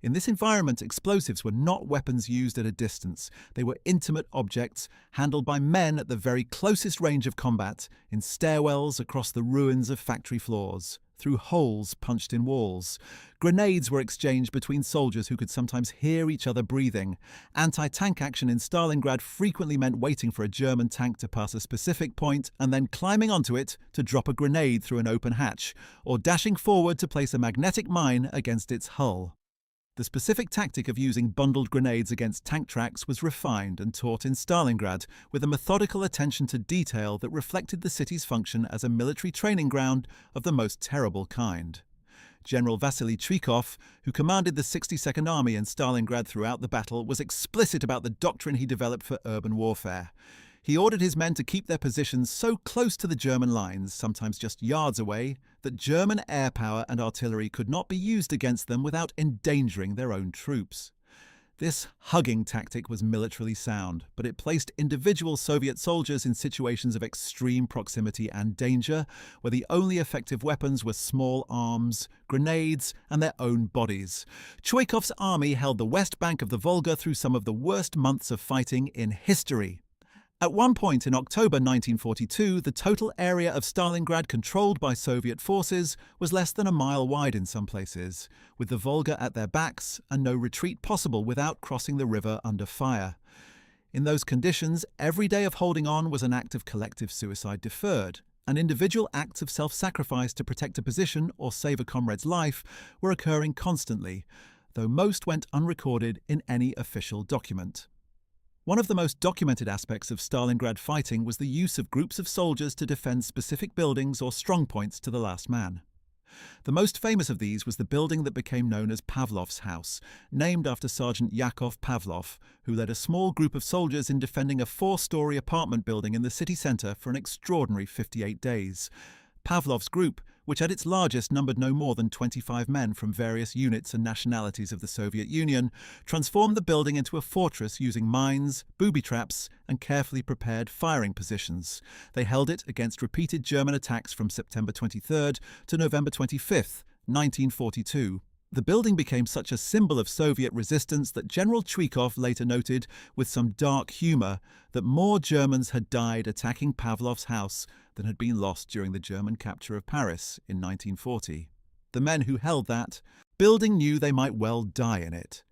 In this environment, explosives were not weapons used at a distance. They were intimate objects, handled by men at the very closest range of combat, in stairwells across the ruins of factory floors, through holes punched in walls. Grenades were exchanged between soldiers who could sometimes hear each other breathing. Anti-tank action in Stalingrad frequently meant waiting for a German tank to pass a specific point and then climbing onto it to drop a grenade through an open hatch, or dashing forward to place a magnetic mine against its hull. The specific tactic of using bundled grenades against tank tracks was refined and taught in Stalingrad, with a methodical attention to detail that reflected the city's function as a military training ground of the most terrible kind. General Vasily Chuikov, who commanded the 62nd Army in Stalingrad throughout the battle, was explicit about the doctrine he developed for urban warfare. He ordered his men to keep their positions so close to the German lines, sometimes just yards away, that German air power and artillery could not be used against them without endangering their own troops. This hugging tactic was militarily sound, but it placed individual Soviet soldiers in situations of extreme proximity and danger, where the only effective weapons were small arms, grenades, and their own bodies. Chuikov's army held the west bank of the Volga through some of the worst months of fighting in history. At one point in October 1942, the total area of Stalingrad controlled by Soviet forces was less than a mile wide in some places, with the Volga at their backs and no retreat possible without crossing the river under fire. In those conditions, every day of holding on was an act of collective suicide deferred, and individual acts of self-sacrifice to protect a position or save a comrade's life were occurring constantly, though most went unrecorded in any official document. One of the most documented aspects of Stalingrad fighting was the use of groups of soldiers to defend specific buildings or strongpoints to the last man. The most famous of these was the building that became known as Pavlov's House, named after Sergeant Yakov Pavlov, who led a small group of soldiers in defending a 4-story apartment building in the city centre for an extraordinary 58 days. Pavlov's group, which at its largest numbered no more than 25 men from various units and nationalities of the Soviet Union, transformed the building into a fortress using mines, booby traps, and carefully prepared firing positions. They held it against repeated German attacks from September 23rd to November 25th, 1942. The building became such a symbol of Soviet resistance that General Chuikov later noted, with some dark humor, that more Germans had died attacking Pavlov's house than had been lost during the German capture of Paris in 1940. The men who held that building knew they might well die in it.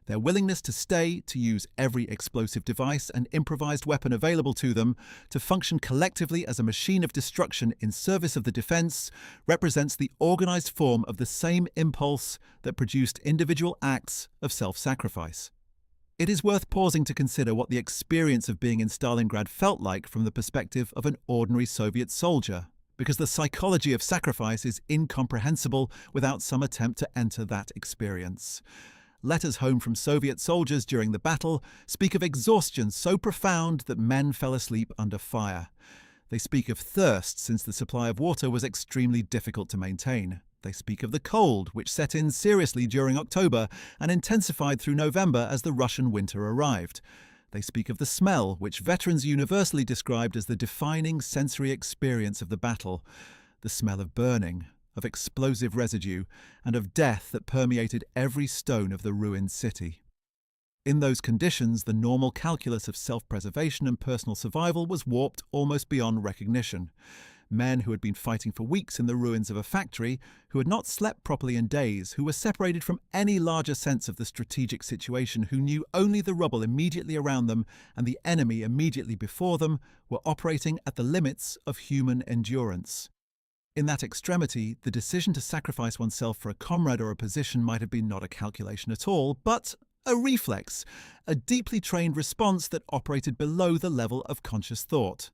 Their willingness to stay, to use every explosive device and improvised weapon available to them, to function collectively as a machine of destruction in service of the defense, represents the organized form of the same impulse that produced individual acts of self-sacrifice. It is worth pausing to consider what the experience of being in Stalingrad felt like from the perspective of an ordinary Soviet soldier, because the psychology of sacrifice is incomprehensible without some attempt to enter that experience. Letters home from Soviet soldiers during the battle speak of exhaustion so profound that men fell asleep under fire. They speak of thirst, since the supply of water was extremely difficult to maintain. They speak of the cold, which set in seriously during October and intensified through November as the Russian winter arrived. They speak of the smell, which veterans universally described as the defining sensory experience of the battle. The smell of burning, of explosive residue, and of death that permeated every stone of the ruined city. In those conditions, the normal calculus of self-preservation and personal survival was warped almost beyond recognition. Men who had been fighting for weeks in the ruins of a factory, who had not slept properly in days, who were separated from any larger sense of the strategic situation, who knew only the rubble immediately around them and the enemy immediately before them, were operating at the limits of human endurance. In that extremity, the decision to sacrifice oneself for a comrade or a position might have been not a calculation at all, but a reflex, a deeply trained response that operated below the level of conscious thought.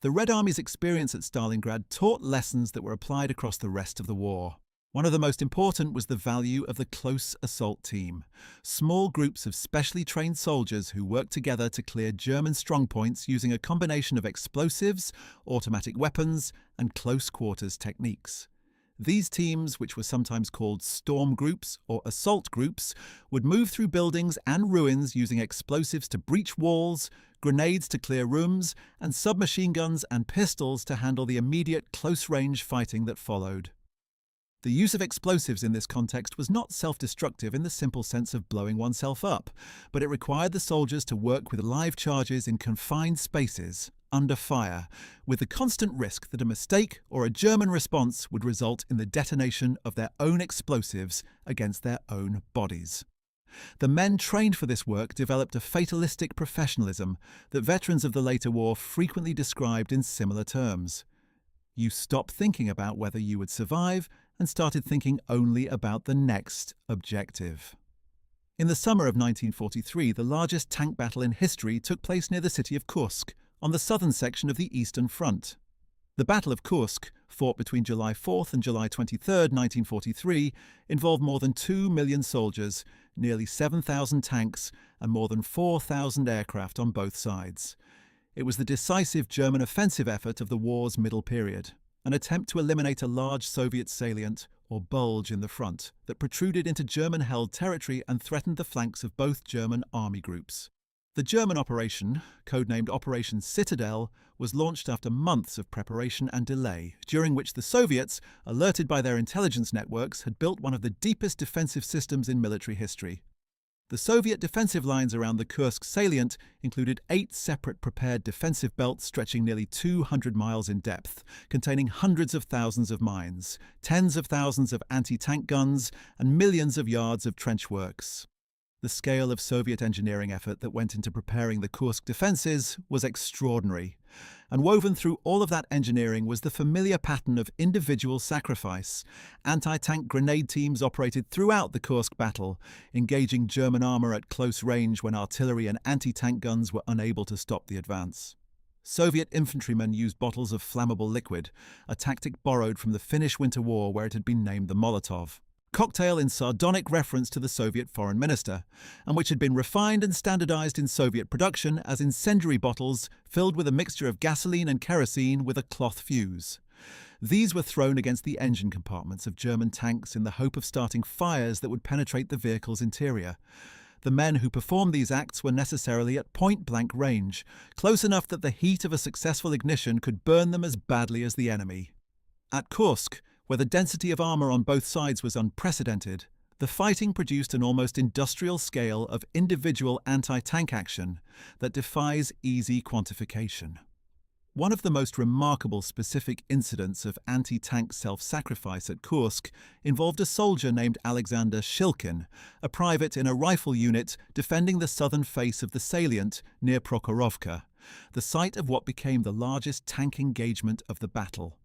The Red Army's experience at Stalingrad taught lessons that were applied across the rest of the war. One of the most important was the value of the close assault team, small groups of specially trained soldiers who worked together to clear German strongpoints using a combination of explosives, automatic weapons, and close-quarters techniques. These teams, which were sometimes called storm groups or assault groups, would move through buildings and ruins using explosives to breach walls, grenades to clear rooms, and submachine guns and pistols to handle the immediate close-range fighting that followed. The use of explosives in this context was not self-destructive in the simple sense of blowing oneself up, but it required the soldiers to work with live charges in confined spaces, under fire, with the constant risk that a mistake or a German response would result in the detonation of their own explosives against their own bodies. The men trained for this work developed a fatalistic professionalism that veterans of the later war frequently described in similar terms. You stopped thinking about whether you would survive and started thinking only about the next objective. In the summer of 1943, the largest tank battle in history took place near the city of Kursk, on the southern section of the Eastern Front. The Battle of Kursk, fought between July 4th and July 23rd, 1943, involved more than 2 million soldiers, nearly 7,000 tanks, and more than 4,000 aircraft on both sides. It was the decisive German offensive effort of the war's middle period, an attempt to eliminate a large Soviet salient, or bulge in the front, that protruded into German-held territory and threatened the flanks of both German army groups. The German operation, codenamed Operation Citadel, was launched after months of preparation and delay, during which the Soviets, alerted by their intelligence networks, had built one of the deepest defensive systems in military history. The Soviet defensive lines around the Kursk salient included 8 separate prepared defensive belts stretching nearly 200 miles in depth, containing hundreds of thousands of mines, tens of thousands of anti-tank guns, and millions of yards of trench works. The scale of Soviet engineering effort that went into preparing the Kursk defenses was extraordinary, and woven through all of that engineering was the familiar pattern of individual sacrifice. Anti-tank grenade teams operated throughout the Kursk battle, engaging German armor at close range when artillery and anti-tank guns were unable to stop the advance. Soviet infantrymen used bottles of flammable liquid, a tactic borrowed from the Finnish Winter War where it had been named the Molotov. Cocktail in sardonic reference to the Soviet foreign minister, and which had been refined and standardized in Soviet production as incendiary bottles filled with a mixture of gasoline and kerosene with a cloth fuse. These were thrown against the engine compartments of German tanks in the hope of starting fires that would penetrate the vehicle's interior. The men who performed these acts were necessarily at point-blank range, close enough that the heat of a successful ignition could burn them as badly as the enemy. At Kursk, where the density of armour on both sides was unprecedented, the fighting produced an almost industrial scale of individual anti-tank action that defies easy quantification. One of the most remarkable specific incidents of anti-tank self-sacrifice at Kursk involved a soldier named Alexander Shilkin, a private in a rifle unit defending the southern face of the salient near Prokhorovka, the site of what became the largest tank engagement of the battle.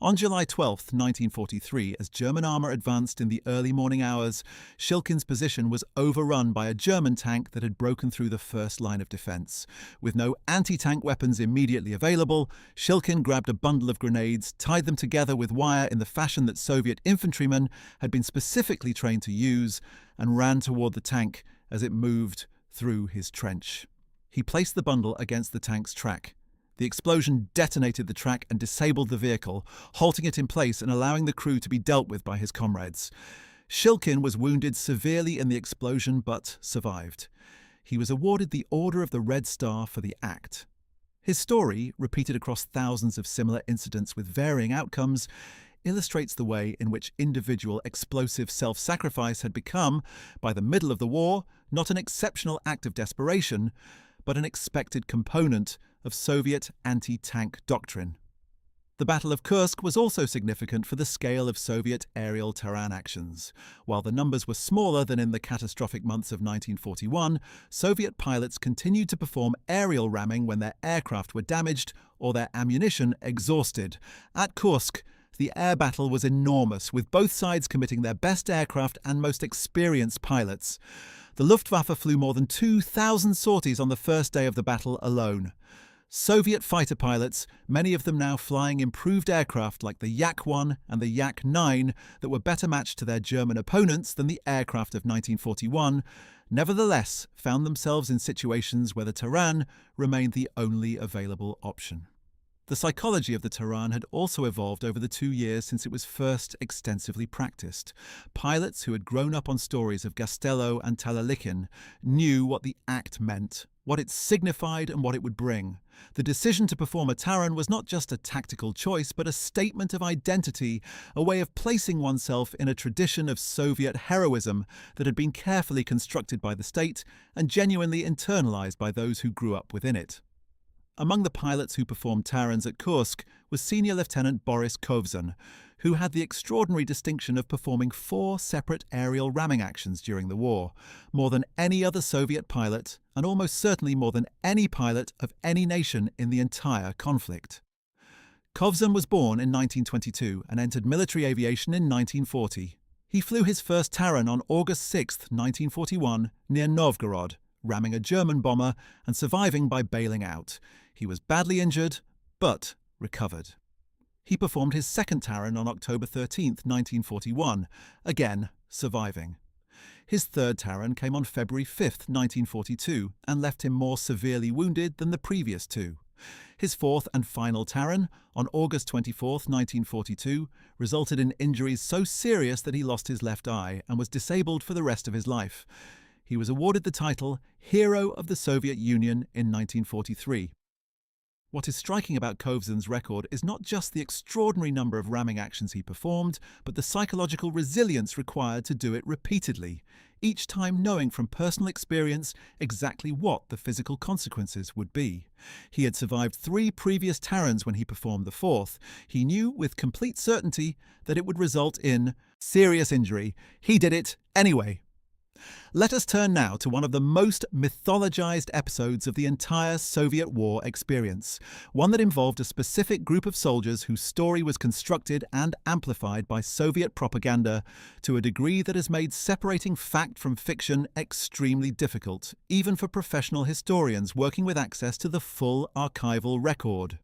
On July 12, 1943, as German armour advanced in the early morning hours, Shilkin's position was overrun by a German tank that had broken through the first line of defence. With no anti-tank weapons immediately available, Shilkin grabbed a bundle of grenades, tied them together with wire in the fashion that Soviet infantrymen had been specifically trained to use, and ran toward the tank as it moved through his trench. He placed the bundle against the tank's track. The explosion detonated the track and disabled the vehicle, halting it in place and allowing the crew to be dealt with by his comrades. Shilkin was wounded severely in the explosion but survived. He was awarded the Order of the Red Star for the act. His story, repeated across thousands of similar incidents with varying outcomes, illustrates the way in which individual explosive self-sacrifice had become, by the middle of the war, not an exceptional act of desperation, but an expected component of Soviet anti-tank doctrine. The Battle of Kursk was also significant for the scale of Soviet aerial terrain actions. While the numbers were smaller than in the catastrophic months of 1941, Soviet pilots continued to perform aerial ramming when their aircraft were damaged or their ammunition exhausted. At Kursk, the air battle was enormous, with both sides committing their best aircraft and most experienced pilots. The Luftwaffe flew more than 2,000 sorties on the first day of the battle alone. Soviet fighter pilots, many of them now flying improved aircraft like the Yak-1 and the Yak-9 that were better matched to their German opponents than the aircraft of 1941, nevertheless found themselves in situations where the terrain remained the only available option. The psychology of the terrain had also evolved over the 2 years since it was first extensively practiced. Pilots who had grown up on stories of Gastello and Talalikin knew what the act meant, what it signified and what it would bring. The decision to perform a Taran was not just a tactical choice, but a statement of identity, a way of placing oneself in a tradition of Soviet heroism that had been carefully constructed by the state and genuinely internalized by those who grew up within it. Among the pilots who performed Tarans at Kursk was Senior Lieutenant Boris Kovzan, who had the extraordinary distinction of performing 4 separate aerial ramming actions during the war, more than any other Soviet pilot, and almost certainly more than any pilot of any nation in the entire conflict. Kovzan was born in 1922 and entered military aviation in 1940. He flew his first Taran on August 6, 1941, near Novgorod, ramming a German bomber and surviving by bailing out. He was badly injured, but recovered. He performed his second Taran on October 13, 1941, again surviving. His third Taran came on February 5, 1942, and left him more severely wounded than the previous 2. His fourth and final Taran, on August 24, 1942, resulted in injuries so serious that he lost his left eye and was disabled for the rest of his life. He was awarded the title Hero of the Soviet Union in 1943. What is striking about Kovzan's record is not just the extraordinary number of ramming actions he performed, but the psychological resilience required to do it repeatedly, each time knowing from personal experience exactly what the physical consequences would be. He had survived 3 previous Tarans when he performed the 4th. He knew with complete certainty that it would result in serious injury. He did it anyway. Let us turn now to one of the most mythologized episodes of the entire Soviet war experience, one that involved a specific group of soldiers whose story was constructed and amplified by Soviet propaganda to a degree that has made separating fact from fiction extremely difficult, even for professional historians working with access to the full archival record.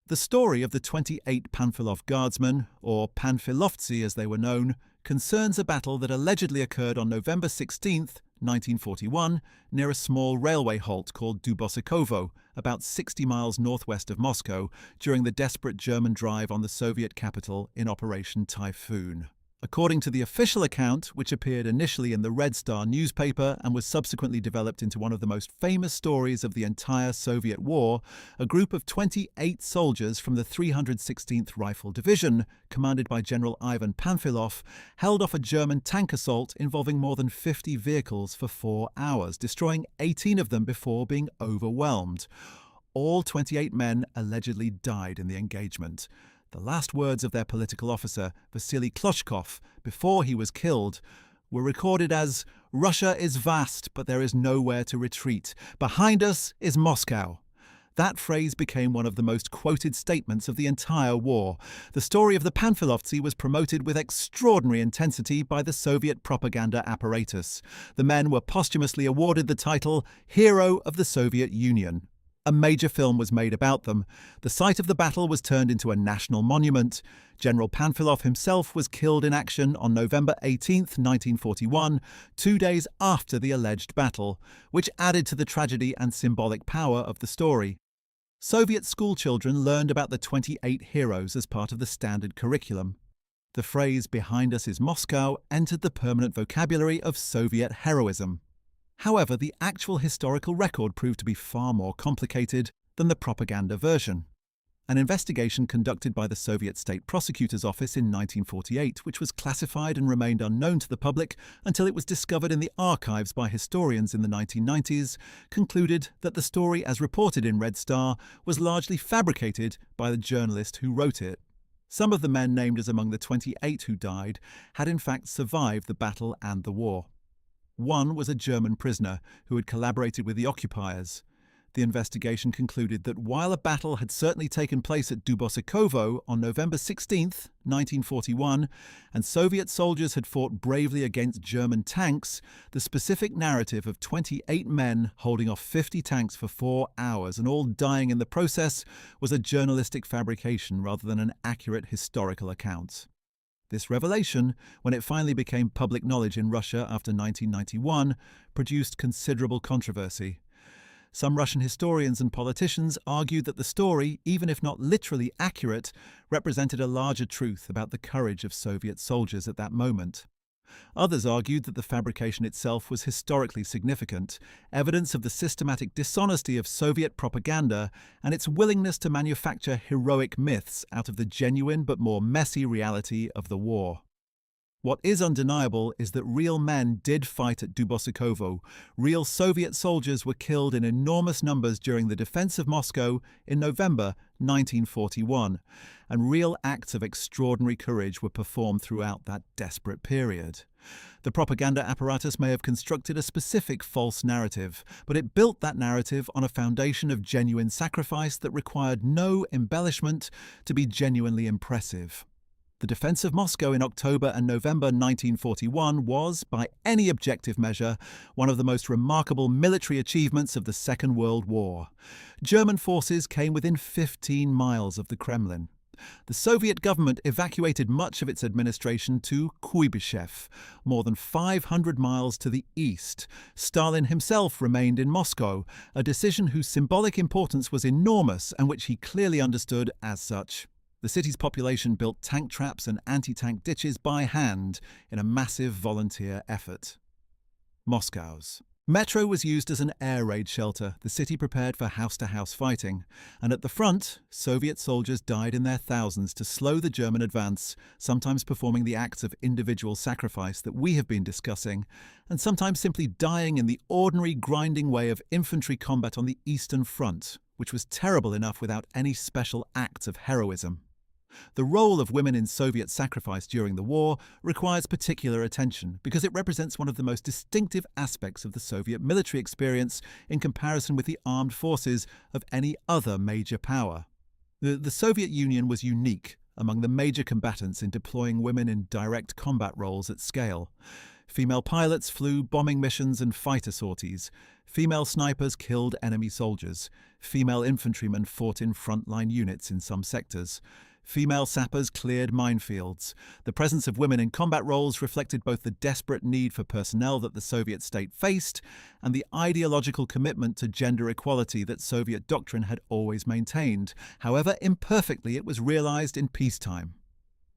The story of the 28 Panfilov Guardsmen, or Panfilovtsi as they were known, concerns a battle that allegedly occurred on November 16, 1941, near a small railway halt called Dubosikovo, about 60 miles northwest of Moscow, during the desperate German drive on the Soviet capital in Operation Typhoon. According to the official account, which appeared initially in the Red Star newspaper and was subsequently developed into one of the most famous stories of the entire Soviet war, a group of 28 soldiers from the 316th Rifle Division, commanded by General Ivan Panfilov, held off a German tank assault involving more than 50 vehicles for 4 hours, destroying 18 of them before being overwhelmed. All 28 men allegedly died in the engagement. The last words of their political officer, Vasily Kloshkov, before he was killed, were recorded as, "Russia is vast, but there is nowhere to retreat. Behind us is Moscow." That phrase became one of the most quoted statements of the entire war. The story of the Panfilovtsi was promoted with extraordinary intensity by the Soviet propaganda apparatus. The men were posthumously awarded the title Hero of the Soviet Union. A major film was made about them. The site of the battle was turned into a national monument. General Panfilov himself was killed in action on November 18, 1941, 2 days after the alleged battle, which added to the tragedy and symbolic power of the story. Soviet schoolchildren learned about the 28 heroes as part of the standard curriculum. The phrase "behind us is Moscow" entered the permanent vocabulary of Soviet heroism. However, the actual historical record proved to be far more complicated than the propaganda version. An investigation conducted by the Soviet State Prosecutor's Office in 1948, which was classified and remained unknown to the public until it was discovered in the archives by historians in the 1990s, concluded that the story as reported in Red Star was largely fabricated by the journalist who wrote it. Some of the men named as among the 28 who died had in fact survived the battle and the war. One was a German prisoner who had collaborated with the occupiers. The investigation concluded that while a battle had certainly taken place at Dubosikovo on November 16, 1941, and Soviet soldiers had fought bravely against German tanks, the specific narrative of 28 men holding off 50 tanks for 4 hours and all dying in the process was a journalistic fabrication rather than an accurate historical account. This revelation, when it finally became public knowledge in Russia after 1991, produced considerable controversy. Some Russian historians and politicians argued that the story, even if not literally accurate, represented a larger truth about the courage of Soviet soldiers at that moment. Others argued that the fabrication itself was historically significant, evidence of the systematic dishonesty of Soviet propaganda and its willingness to manufacture heroic myths out of the genuine but more messy reality of the war. What is undeniable is that real men did fight at Dubosikovo. Real Soviet soldiers were killed in enormous numbers during the defense of Moscow in November 1941, and real acts of extraordinary courage were performed throughout that desperate period. The propaganda apparatus may have constructed a specific false narrative, but it built that narrative on a foundation of genuine sacrifice that required no embellishment to be genuinely impressive. The defense of Moscow in October and November 1941 was, by any objective measure, one of the most remarkable military achievements of the Second World War. German forces came within 15 miles of the Kremlin. The Soviet government evacuated much of its administration to Kuibyshev, more than 500 miles to the east. Stalin himself remained in Moscow, a decision whose symbolic importance was enormous and which he clearly understood as such. The city's population built tank traps and anti-tank ditches by hand in a massive volunteer effort. Moscow's metro was used as an air raid shelter. The city prepared for house-to-house fighting, and at the front, Soviet soldiers died in their thousands to slow the German advance, sometimes performing the acts of individual sacrifice that we have been discussing, and sometimes simply dying in the ordinary grinding way of infantry combat on the Eastern Front, which was terrible enough without any special acts of heroism. The role of women in Soviet sacrifice during the war requires particular attention because it represents one of the most distinctive aspects of the Soviet military experience in comparison with the armed forces of any other major power. The Soviet Union was unique among the major combatants in deploying women in direct combat roles at scale. Female pilots flew bombing missions and fighter sorties. Female snipers killed enemy soldiers. Female infantrymen fought in frontline units in some sectors. Female sappers cleared minefields. The presence of women in combat roles reflected both the desperate need for personnel that the Soviet state faced and the ideological commitment to gender equality that Soviet doctrine had always maintained. However imperfectly it was realized in peacetime.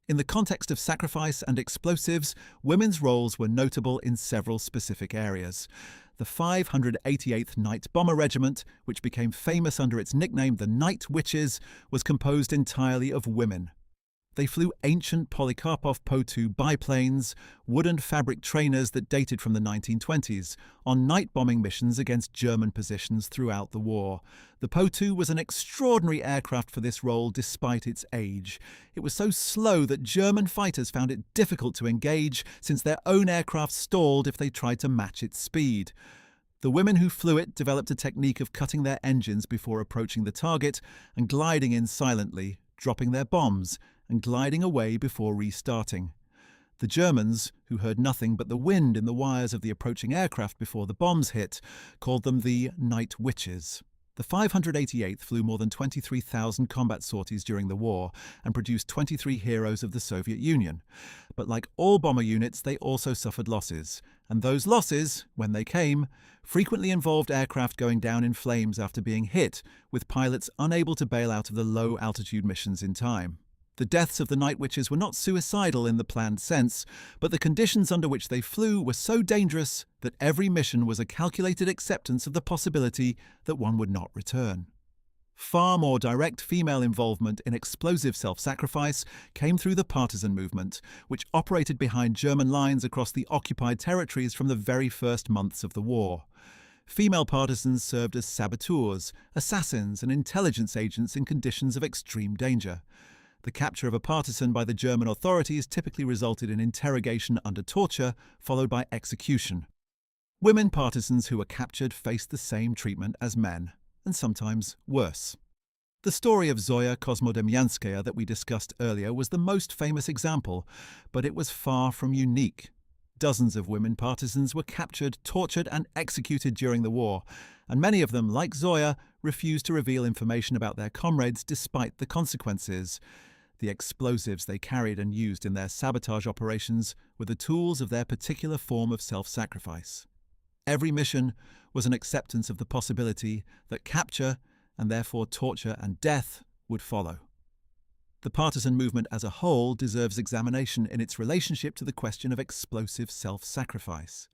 In the context of sacrifice and explosives, women's roles were notable in several specific areas. The 588th Night Bomber Regiment, which became famous under its nickname the Night Witches, was composed entirely of women. They flew ancient Polikarpov Po-2 biplanes, wooden fabric trainers that dated from the 1920s, on night bombing missions against German positions throughout the war. The Po-2 was an extraordinary aircraft for this role despite its age. It was so slow that German fighters found it difficult to engage, since their own aircraft stalled if they tried to match its speed. The women who flew it developed a technique of cutting their engines before approaching the target and gliding in silently, dropping their bombs, and gliding away before restarting. The Germans, who heard nothing but the wind in the wires of the approaching aircraft before the bombs hit, called them the Night Witches. The 588th flew more than 23,000 combat sorties during the war and produced 23 heroes of the Soviet Union. But like all bomber units, they also suffered losses. And those losses, when they came, frequently involved aircraft going down in flames after being hit, with pilots unable to bail out of the low-altitude missions in time. The deaths of the Night Witches were not suicidal in the planned sense, but the conditions under which they flew were so dangerous that every mission was a calculated acceptance of the possibility that one would not return. Far more direct female involvement in explosive self-sacrifice came through the partisan movement, which operated behind German lines across the occupied territories from the very first months of the war. Female partisans served as saboteurs, assassins, and intelligence agents in conditions of extreme danger. The capture of a partisan by the German authorities typically resulted in interrogation under torture, followed by execution. Women partisans who were captured faced the same treatment as men, and sometimes worse. The story of Zoya Kosmodemyanskaya that we discussed earlier was the most famous example, but it was far from unique. Dozens of women partisans were captured, tortured, and executed during the war, and many of them, like Zoya, refused to reveal information about their comrades despite the consequences. The explosives they carried and used in their sabotage operations were the tools of their particular form of self-sacrifice. Every mission was an acceptance of the possibility that capture, and therefore torture and death, would follow. The partisan movement as a whole deserves examination in its relationship to the question of explosive self-sacrifice.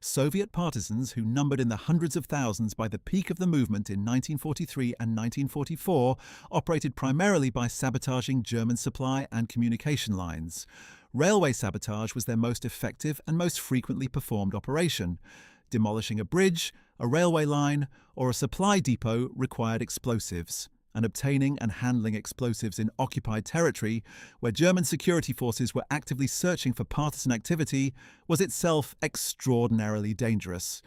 Soviet partisans, who numbered in the hundreds of thousands by the peak of the movement in 1943 and 1944, operated primarily by sabotaging German supply and communication lines. Railway sabotage was their most effective and most frequently performed operation. Demolishing a bridge, a railway line, or a supply depot required explosives, and obtaining and handling explosives in occupied territory, where German security forces were actively searching for partisan activity, was itself extraordinarily dangerous.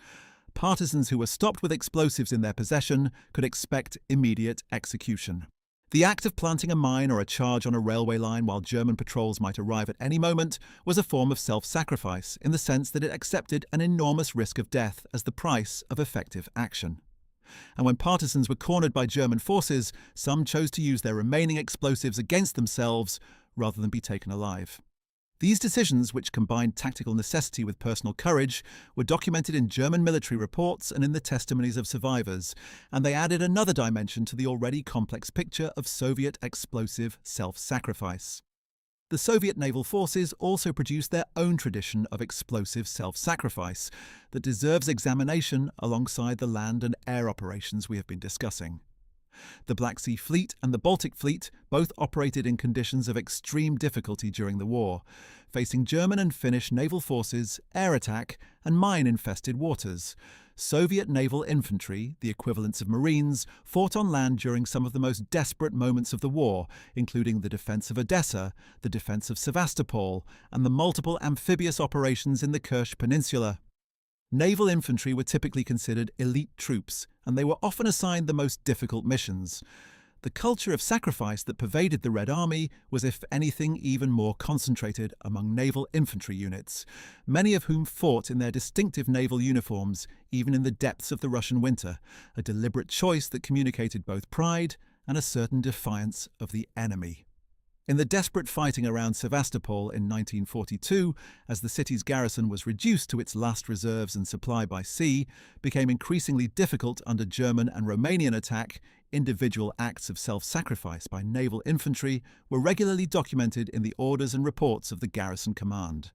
Partisans who were stopped with explosives in their possession could expect immediate execution. The act of planting a mine or a charge on a railway line while German patrols might arrive at any moment was a form of self-sacrifice, in the sense that it accepted an enormous risk of death as the price of effective action. And when partisans were cornered by German forces, some chose to use their remaining explosives against themselves rather than be taken alive. These decisions, which combined tactical necessity with personal courage, were documented in German military reports and in the testimonies of survivors, and they added another dimension to the already complex picture of Soviet explosive self-sacrifice. The Soviet naval forces also produced their own tradition of explosive self-sacrifice that deserves examination alongside the land and air operations we have been discussing. The Black Sea Fleet and the Baltic Fleet both operated in conditions of extreme difficulty during the war, facing German and Finnish naval forces, air attack, and mine-infested waters. Soviet naval infantry, the equivalents of Marines, fought on land during some of the most desperate moments of the war, including the defense of Odessa, the defense of Sevastopol, and the multiple amphibious operations in the Kerch Peninsula. Naval infantry were typically considered elite troops, and they were often assigned the most difficult missions. The culture of sacrifice that pervaded the Red Army was, if anything, even more concentrated among naval infantry units, many of whom fought in their distinctive naval uniforms, even in the depths of the Russian winter, a deliberate choice that communicated both pride and a certain defiance of the enemy. In the desperate fighting around Sevastopol in 1942, as the city's garrison was reduced to its last reserves and supply by sea, became increasingly difficult under German and Romanian attack, individual acts of self-sacrifice by naval infantry were regularly documented in the orders and reports of the garrison command.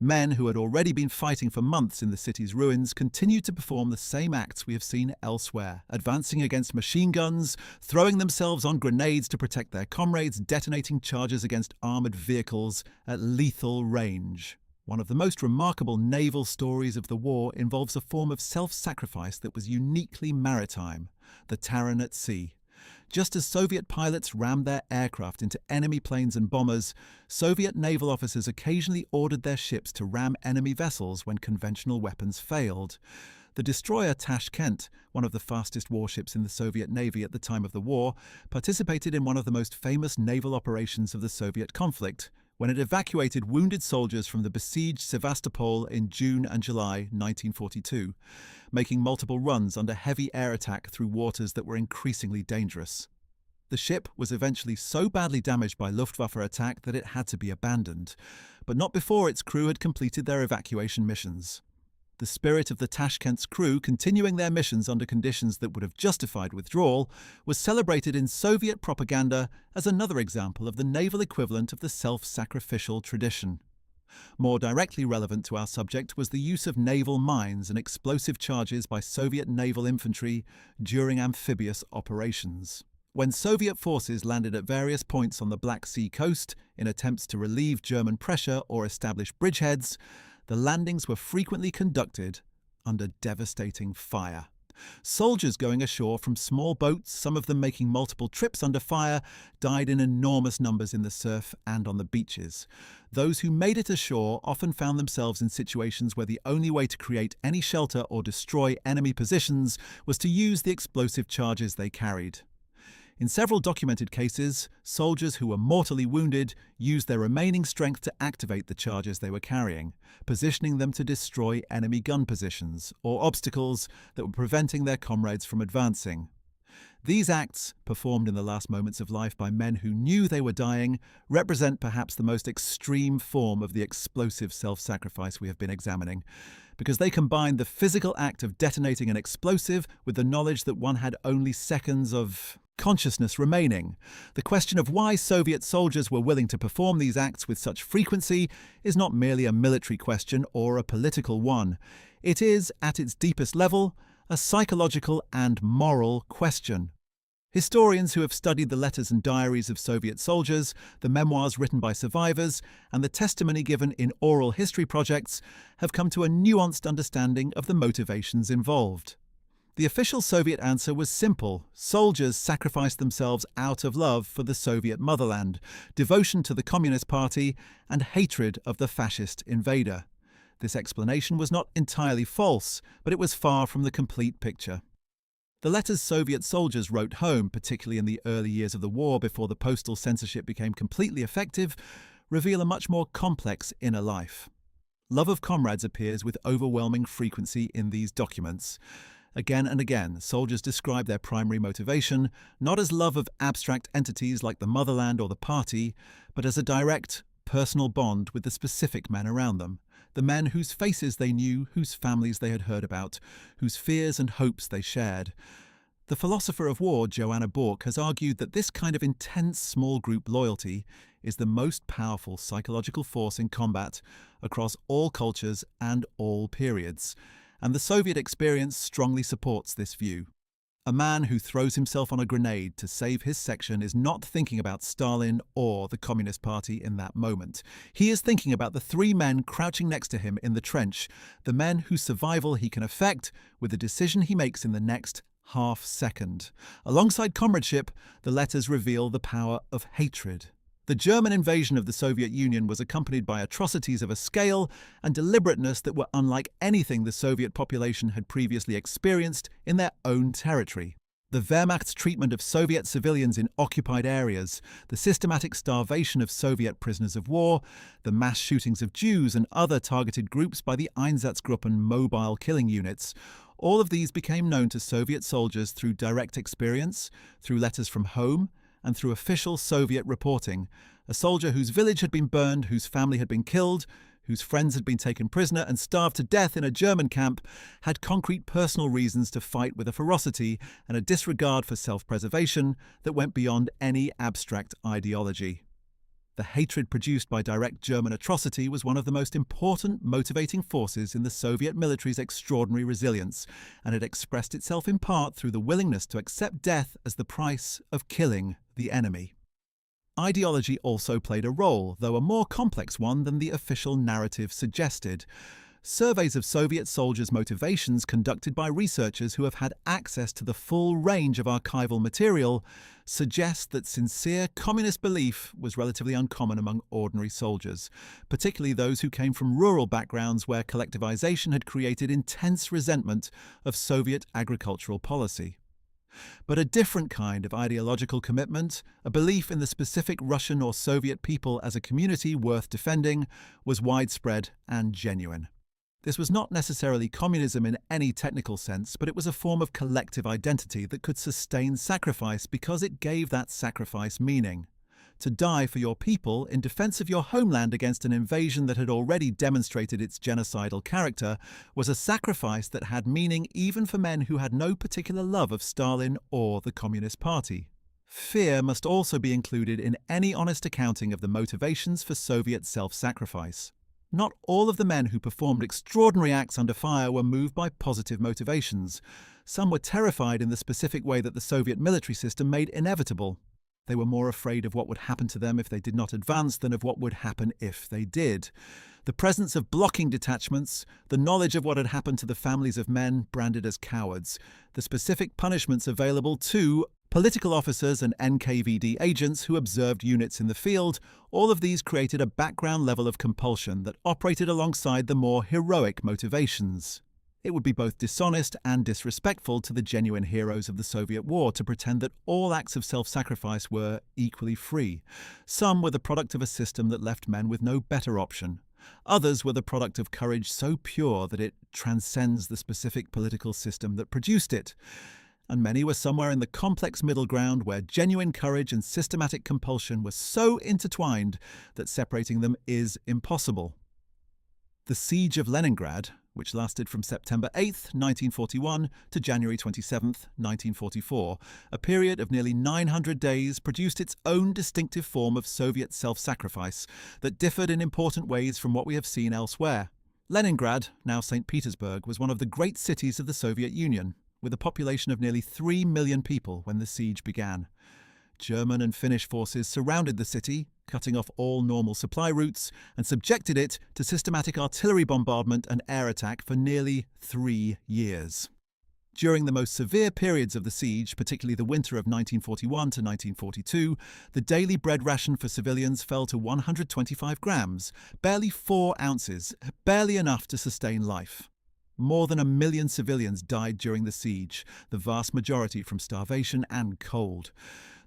Men who had already been fighting for months in the city's ruins continued to perform the same acts we have seen elsewhere, advancing against machine guns, throwing themselves on grenades to protect their comrades, detonating charges against armoured vehicles at lethal range. One of the most remarkable naval stories of the war involves a form of self-sacrifice that was uniquely maritime, the Taran at sea. Just as Soviet pilots rammed their aircraft into enemy planes and bombers, Soviet naval officers occasionally ordered their ships to ram enemy vessels when conventional weapons failed. The destroyer Tashkent, one of the fastest warships in the Soviet Navy at the time of the war, participated in one of the most famous naval operations of the Soviet conflict, when it evacuated wounded soldiers from the besieged Sevastopol in June and July 1942, making multiple runs under heavy air attack through waters that were increasingly dangerous. The ship was eventually so badly damaged by Luftwaffe attack that it had to be abandoned, but not before its crew had completed their evacuation missions. The spirit of the Tashkent's crew continuing their missions under conditions that would have justified withdrawal was celebrated in Soviet propaganda as another example of the naval equivalent of the self-sacrificial tradition. More directly relevant to our subject was the use of naval mines and explosive charges by Soviet naval infantry during amphibious operations. When Soviet forces landed at various points on the Black Sea coast in attempts to relieve German pressure or establish bridgeheads, the landings were frequently conducted under devastating fire. Soldiers going ashore from small boats, some of them making multiple trips under fire, died in enormous numbers in the surf and on the beaches. Those who made it ashore often found themselves in situations where the only way to create any shelter or destroy enemy positions was to use the explosive charges they carried. In several documented cases, soldiers who were mortally wounded used their remaining strength to activate the charges they were carrying, positioning them to destroy enemy gun positions or obstacles that were preventing their comrades from advancing. These acts, performed in the last moments of life by men who knew they were dying, represent perhaps the most extreme form of the explosive self-sacrifice we have been examining, because they combined the physical act of detonating an explosive with the knowledge that one had only seconds of consciousness remaining. The question of why Soviet soldiers were willing to perform these acts with such frequency is not merely a military question or a political one. It is, at its deepest level, a psychological and moral question. Historians who have studied the letters and diaries of Soviet soldiers, the memoirs written by survivors, and the testimony given in oral history projects have come to a nuanced understanding of the motivations involved. The official Soviet answer was simple. Soldiers sacrificed themselves out of love for the Soviet motherland, devotion to the Communist Party, and hatred of the fascist invader. This explanation was not entirely false, but it was far from the complete picture. The letters Soviet soldiers wrote home, particularly in the early years of the war before the postal censorship became completely effective, reveal a much more complex inner life. Love of comrades appears with overwhelming frequency in these documents. Again and again, soldiers describe their primary motivation not as love of abstract entities like the motherland or the party, but as a direct, personal bond with the specific men around them, the men whose faces they knew, whose families they had heard about, whose fears and hopes they shared. The philosopher of war, Joanna Bork, has argued that this kind of intense small group loyalty is the most powerful psychological force in combat across all cultures and all periods. And the Soviet experience strongly supports this view. A man who throws himself on a grenade to save his section is not thinking about Stalin or the Communist Party in that moment. He is thinking about the three men crouching next to him in the trench, the men whose survival he can affect with the decision he makes in the next half second. Alongside comradeship, the letters reveal the power of hatred. The German invasion of the Soviet Union was accompanied by atrocities of a scale and deliberateness that were unlike anything the Soviet population had previously experienced in their own territory. The Wehrmacht's treatment of Soviet civilians in occupied areas, the systematic starvation of Soviet prisoners of war, the mass shootings of Jews and other targeted groups by the Einsatzgruppen mobile killing units, all of these became known to Soviet soldiers through direct experience, through letters from home, and through official Soviet reporting, a soldier whose village had been burned, whose family had been killed, whose friends had been taken prisoner and starved to death in a German camp, had concrete personal reasons to fight with a ferocity and a disregard for self-preservation that went beyond any abstract ideology. The hatred produced by direct German atrocity was one of the most important motivating forces in the Soviet military's extraordinary resilience, and it expressed itself in part through the willingness to accept death as the price of killing the enemy. Ideology also played a role, though a more complex one than the official narrative suggested. Surveys of Soviet soldiers' motivations conducted by researchers who have had access to the full range of archival material suggest that sincere communist belief was relatively uncommon among ordinary soldiers, particularly those who came from rural backgrounds where collectivization had created intense resentment of Soviet agricultural policy. But a different kind of ideological commitment, a belief in the specific Russian or Soviet people as a community worth defending, was widespread and genuine. This was not necessarily communism in any technical sense, but it was a form of collective identity that could sustain sacrifice because it gave that sacrifice meaning. To die for your people in defense of your homeland against an invasion that had already demonstrated its genocidal character was a sacrifice that had meaning even for men who had no particular love of Stalin or the Communist Party. Fear must also be included in any honest accounting of the motivations for Soviet self-sacrifice. Not all of the men who performed extraordinary acts under fire were moved by positive motivations. Some were terrified in the specific way that the Soviet military system made inevitable. They were more afraid of what would happen to them if they did not advance than of what would happen if they did. The presence of blocking detachments, the knowledge of what had happened to the families of men branded as cowards, the specific punishments available to political officers and NKVD agents who observed units in the field, all of these created a background level of compulsion that operated alongside the more heroic motivations. It would be both dishonest and disrespectful to the genuine heroes of the Soviet war to pretend that all acts of self-sacrifice were equally free. Some were the product of a system that left men with no better option. Others were the product of courage so pure that it transcends the specific political system that produced it. And many were somewhere in the complex middle ground where genuine courage and systematic compulsion were so intertwined that separating them is impossible. The Siege of Leningrad, which lasted from September 8, 1941 to January 27, 1944, a period of nearly 900 days, produced its own distinctive form of Soviet self-sacrifice that differed in important ways from what we have seen elsewhere. Leningrad, now St. Petersburg, was one of the great cities of the Soviet Union, with a population of nearly 3 million people when the siege began. German and Finnish forces surrounded the city, cutting off all normal supply routes, and subjected it to systematic artillery bombardment and air attack for nearly 3 years. During the most severe periods of the siege, particularly the winter of 1941 to 1942, the daily bread ration for civilians fell to 125 grams, barely 4 ounces, barely enough to sustain life. More than 1 million civilians died during the siege, the vast majority from starvation and cold.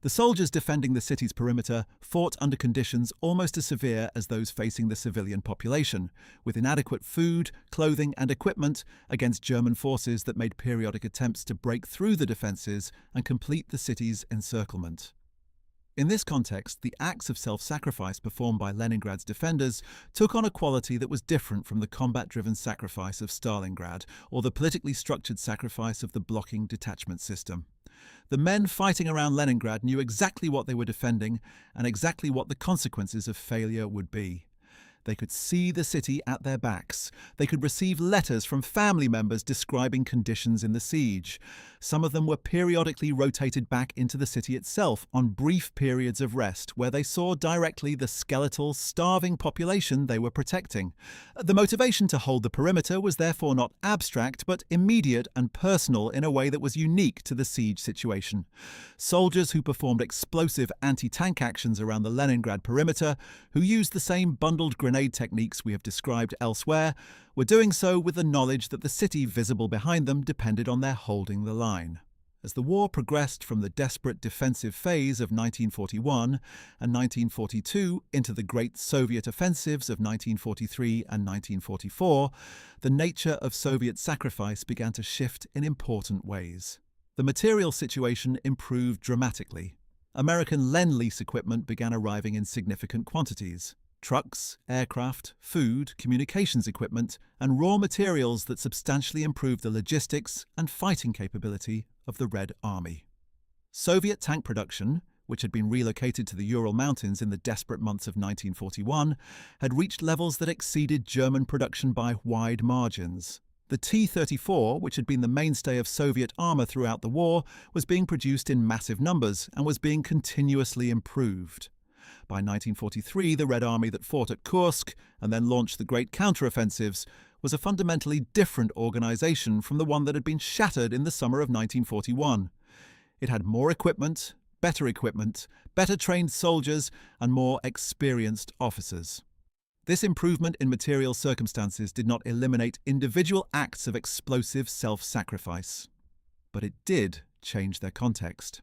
The soldiers defending the city's perimeter fought under conditions almost as severe as those facing the civilian population, with inadequate food, clothing and equipment against German forces that made periodic attempts to break through the defences and complete the city's encirclement. In this context, the acts of self-sacrifice performed by Leningrad's defenders took on a quality that was different from the combat-driven sacrifice of Stalingrad or the politically structured sacrifice of the blocking detachment system. The men fighting around Leningrad knew exactly what they were defending and exactly what the consequences of failure would be. They could see the city at their backs. They could receive letters from family members describing conditions in the siege. Some of them were periodically rotated back into the city itself on brief periods of rest, where they saw directly the skeletal, starving population they were protecting. The motivation to hold the perimeter was therefore not abstract, but immediate and personal in a way that was unique to the siege situation. Soldiers who performed explosive anti-tank actions around the Leningrad perimeter, who used the same bundled grenade techniques we have described elsewhere, were doing so with the knowledge that the city visible behind them depended on their holding the line. As the war progressed from the desperate defensive phase of 1941 and 1942 into the great Soviet offensives of 1943 and 1944, the nature of Soviet sacrifice began to shift in important ways. The material situation improved dramatically. American Lend-Lease equipment began arriving in significant quantities. Trucks, aircraft, food, communications equipment, and raw materials that substantially improved the logistics and fighting capability of the Red Army. Soviet tank production, which had been relocated to the Ural Mountains in the desperate months of 1941, had reached levels that exceeded German production by wide margins. The T-34, which had been the mainstay of Soviet armor throughout the war, was being produced in massive numbers and was being continuously improved. By 1943, the Red Army that fought at Kursk and then launched the great counteroffensives was a fundamentally different organization from the one that had been shattered in the summer of 1941. It had more equipment, better trained soldiers, and more experienced officers. This improvement in material circumstances did not eliminate individual acts of explosive self-sacrifice, but it did change their context.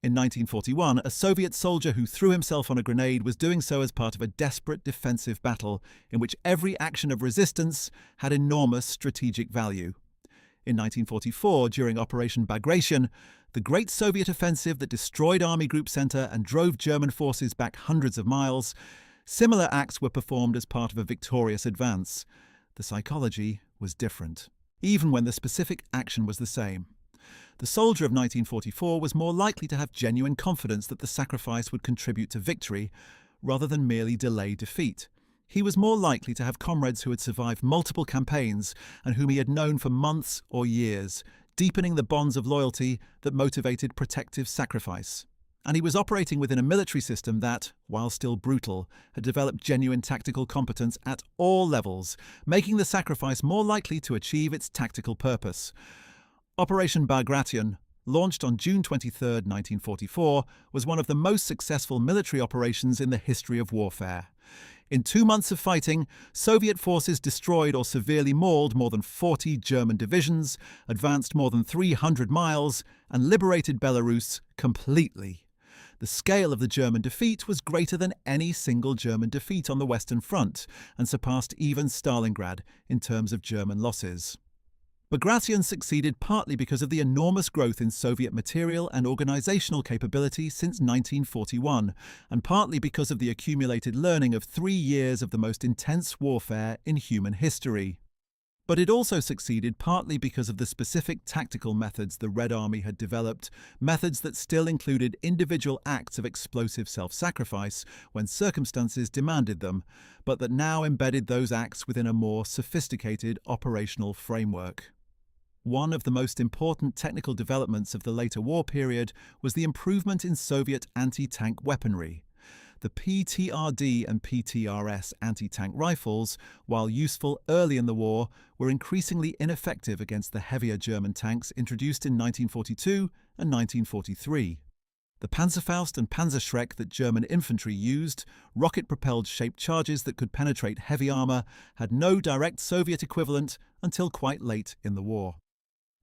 In 1941, a Soviet soldier who threw himself on a grenade was doing so as part of a desperate defensive battle in which every action of resistance had enormous strategic value. In 1944, during Operation Bagration, the great Soviet offensive that destroyed Army Group Center and drove German forces back hundreds of miles, similar acts were performed as part of a victorious advance. The psychology was different, even when the specific action was the same. The soldier of 1944 was more likely to have genuine confidence that the sacrifice would contribute to victory, rather than merely delay defeat. He was more likely to have comrades who had survived multiple campaigns and whom he had known for months or years, deepening the bonds of loyalty that motivated protective sacrifice. And he was operating within a military system that, while still brutal, had developed genuine tactical competence at all levels, making the sacrifice more likely to achieve its tactical purpose. Operation Bagration, launched on June 23, 1944, was one of the most successful military operations in the history of warfare. In 2 months of fighting, Soviet forces destroyed or severely mauled more than 40 German divisions, advanced more than 300 miles, and liberated Belarus completely. The scale of the German defeat was greater than any single German defeat on the Western Front, and surpassed even Stalingrad in terms of German losses. Bagration succeeded partly because of the enormous growth in Soviet material and organizational capability since 1941, and partly because of the accumulated learning of 3 years of the most intense warfare in human history. But it also succeeded partly because of the specific tactical methods the Red Army had developed, methods that still included individual acts of explosive self-sacrifice when circumstances demanded them, but that now embedded those acts within a more sophisticated operational framework. One of the most important technical developments of the later war period was the improvement in Soviet anti-tank weaponry. The PTRD and PTRS anti-tank rifles, while useful early in the war, were increasingly ineffective against the heavier German tanks introduced in 1942 and 1943. The Panzerfaust and Panzerschreck that German infantry used, rocket-propelled shaped charges that could penetrate heavy armor, had no direct Soviet equivalent until quite late in the war.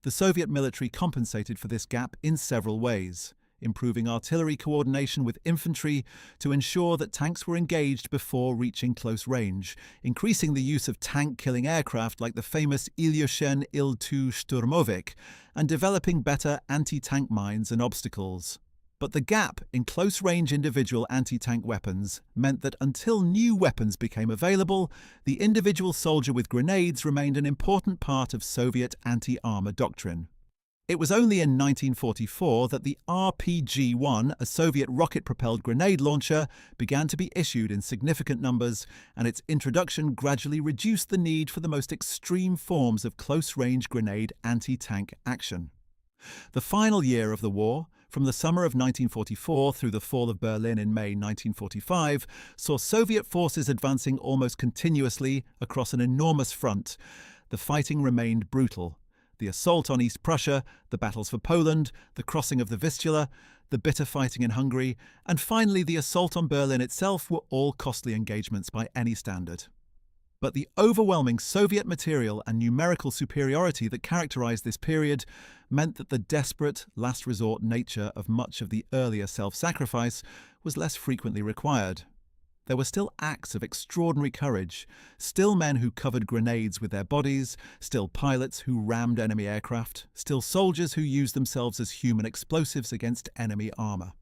The Soviet military compensated for this gap in several ways, improving artillery coordination with infantry to ensure that tanks were engaged before reaching close range, increasing the use of tank-killing aircraft like the famous Ilyushin Il-2 Shturmovik, and developing better anti-tank mines and obstacles. But the gap in close-range individual anti-tank weapons meant that until new weapons became available, the individual soldier with grenades remained an important part of Soviet anti-armor doctrine. It was only in 1944 that the RPG-1, a Soviet rocket-propelled grenade launcher, began to be issued in significant numbers, and its introduction gradually reduced the need for the most extreme forms of close-range grenade anti-tank action. The final year of the war, from the summer of 1944 through the fall of Berlin in May 1945, saw Soviet forces advancing almost continuously across an enormous front. The fighting remained brutal. The assault on East Prussia, the battles for Poland, the crossing of the Vistula, the bitter fighting in Hungary, and finally the assault on Berlin itself were all costly engagements by any standard. But the overwhelming Soviet material and numerical superiority that characterized this period meant that the desperate, last-resort nature of much of the earlier self-sacrifice was less frequently required. There were still acts of extraordinary courage, still men who covered grenades with their bodies, still pilots who rammed enemy aircraft, still soldiers who used themselves as human explosives against enemy armor.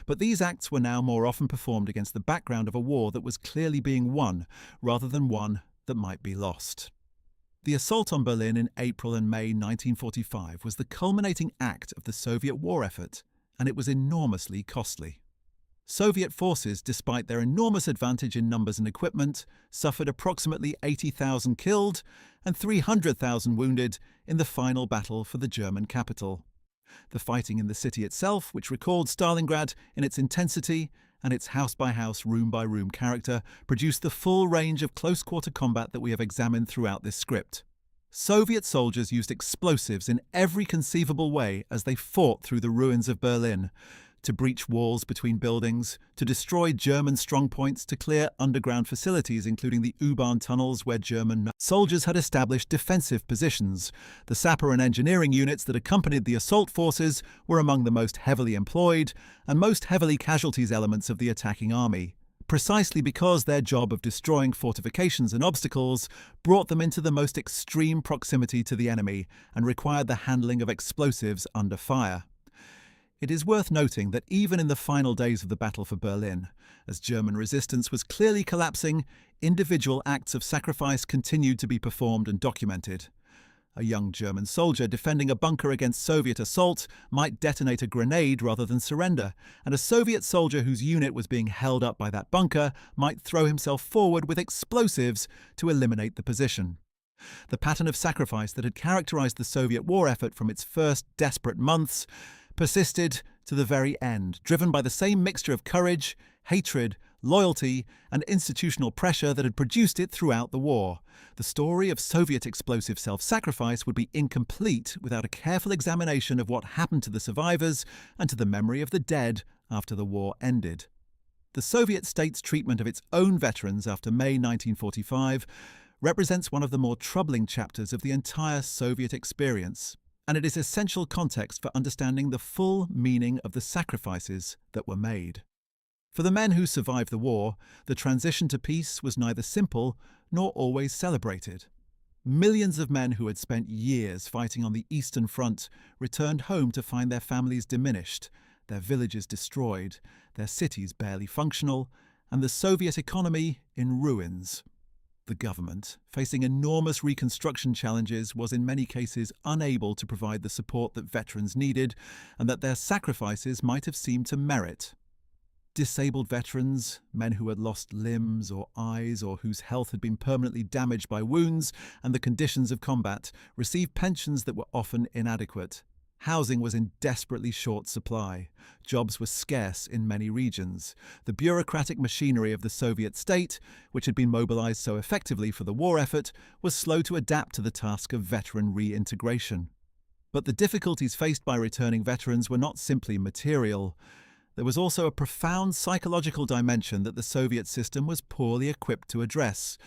But these acts were now more often performed against the background of a war that was clearly being won, rather than one that might be lost. The assault on Berlin in April and May 1945 was the culminating act of the Soviet war effort, and it was enormously costly. Soviet forces, despite their enormous advantage in numbers and equipment, suffered approximately 80,000 killed and 300,000 wounded in the final battle for the German capital. The fighting in the city itself, which recalled Stalingrad in its intensity and its house-by-house, room-by-room character, produced the full range of close-quarter combat that we have examined throughout this script. Soviet soldiers used explosives in every conceivable way as they fought through the ruins of Berlin, to breach walls between buildings, to destroy German strongpoints, to clear underground facilities, including the U-Bahn tunnels where German soldiers had established defensive positions. The sapper and engineering units that accompanied the assault forces were among the most heavily employed and most heavily casualties elements of the attacking army, precisely because their job of destroying fortifications and obstacles brought them into the most extreme proximity to the enemy and required the handling of explosives under fire. It is worth noting that even in the final days of the battle for Berlin, as German resistance was clearly collapsing, individual acts of sacrifice continued to be performed and documented. A young German soldier defending a bunker against Soviet assault might detonate a grenade rather than surrender, and a Soviet soldier whose unit was being held up by that bunker might throw himself forward with explosives to eliminate the position. The pattern of sacrifice that had characterized the Soviet war effort from its first desperate months persisted to the very end, driven by the same mixture of courage, hatred, loyalty, and institutional pressure that had produced it throughout the war. The story of Soviet explosive self-sacrifice would be incomplete without a careful examination of what happened to the survivors and to the memory of the dead after the war ended. The Soviet state's treatment of its own veterans after May 1945 represents one of the more troubling chapters of the entire Soviet experience, and it is essential context for understanding the full meaning of the sacrifices that were made. For the men who survived the war, the transition to peace was neither simple nor always celebrated. Millions of men who had spent years fighting on the Eastern Front returned home to find their families diminished, their villages destroyed, their cities barely functional, and the Soviet economy in ruins. The government, facing enormous reconstruction challenges, was in many cases unable to provide the support that veterans needed and that their sacrifices might have seemed to merit. Disabled veterans, men who had lost limbs or eyes or whose health had been permanently damaged by wounds and the conditions of combat, received pensions that were often inadequate. Housing was in desperately short supply. Jobs were scarce in many regions. The bureaucratic machinery of the Soviet state, which had been mobilized so effectively for the war effort, was slow to adapt to the task of veteran reintegration. But the difficulties faced by returning veterans were not simply material. There was also a profound psychological dimension that the Soviet system was poorly equipped to address.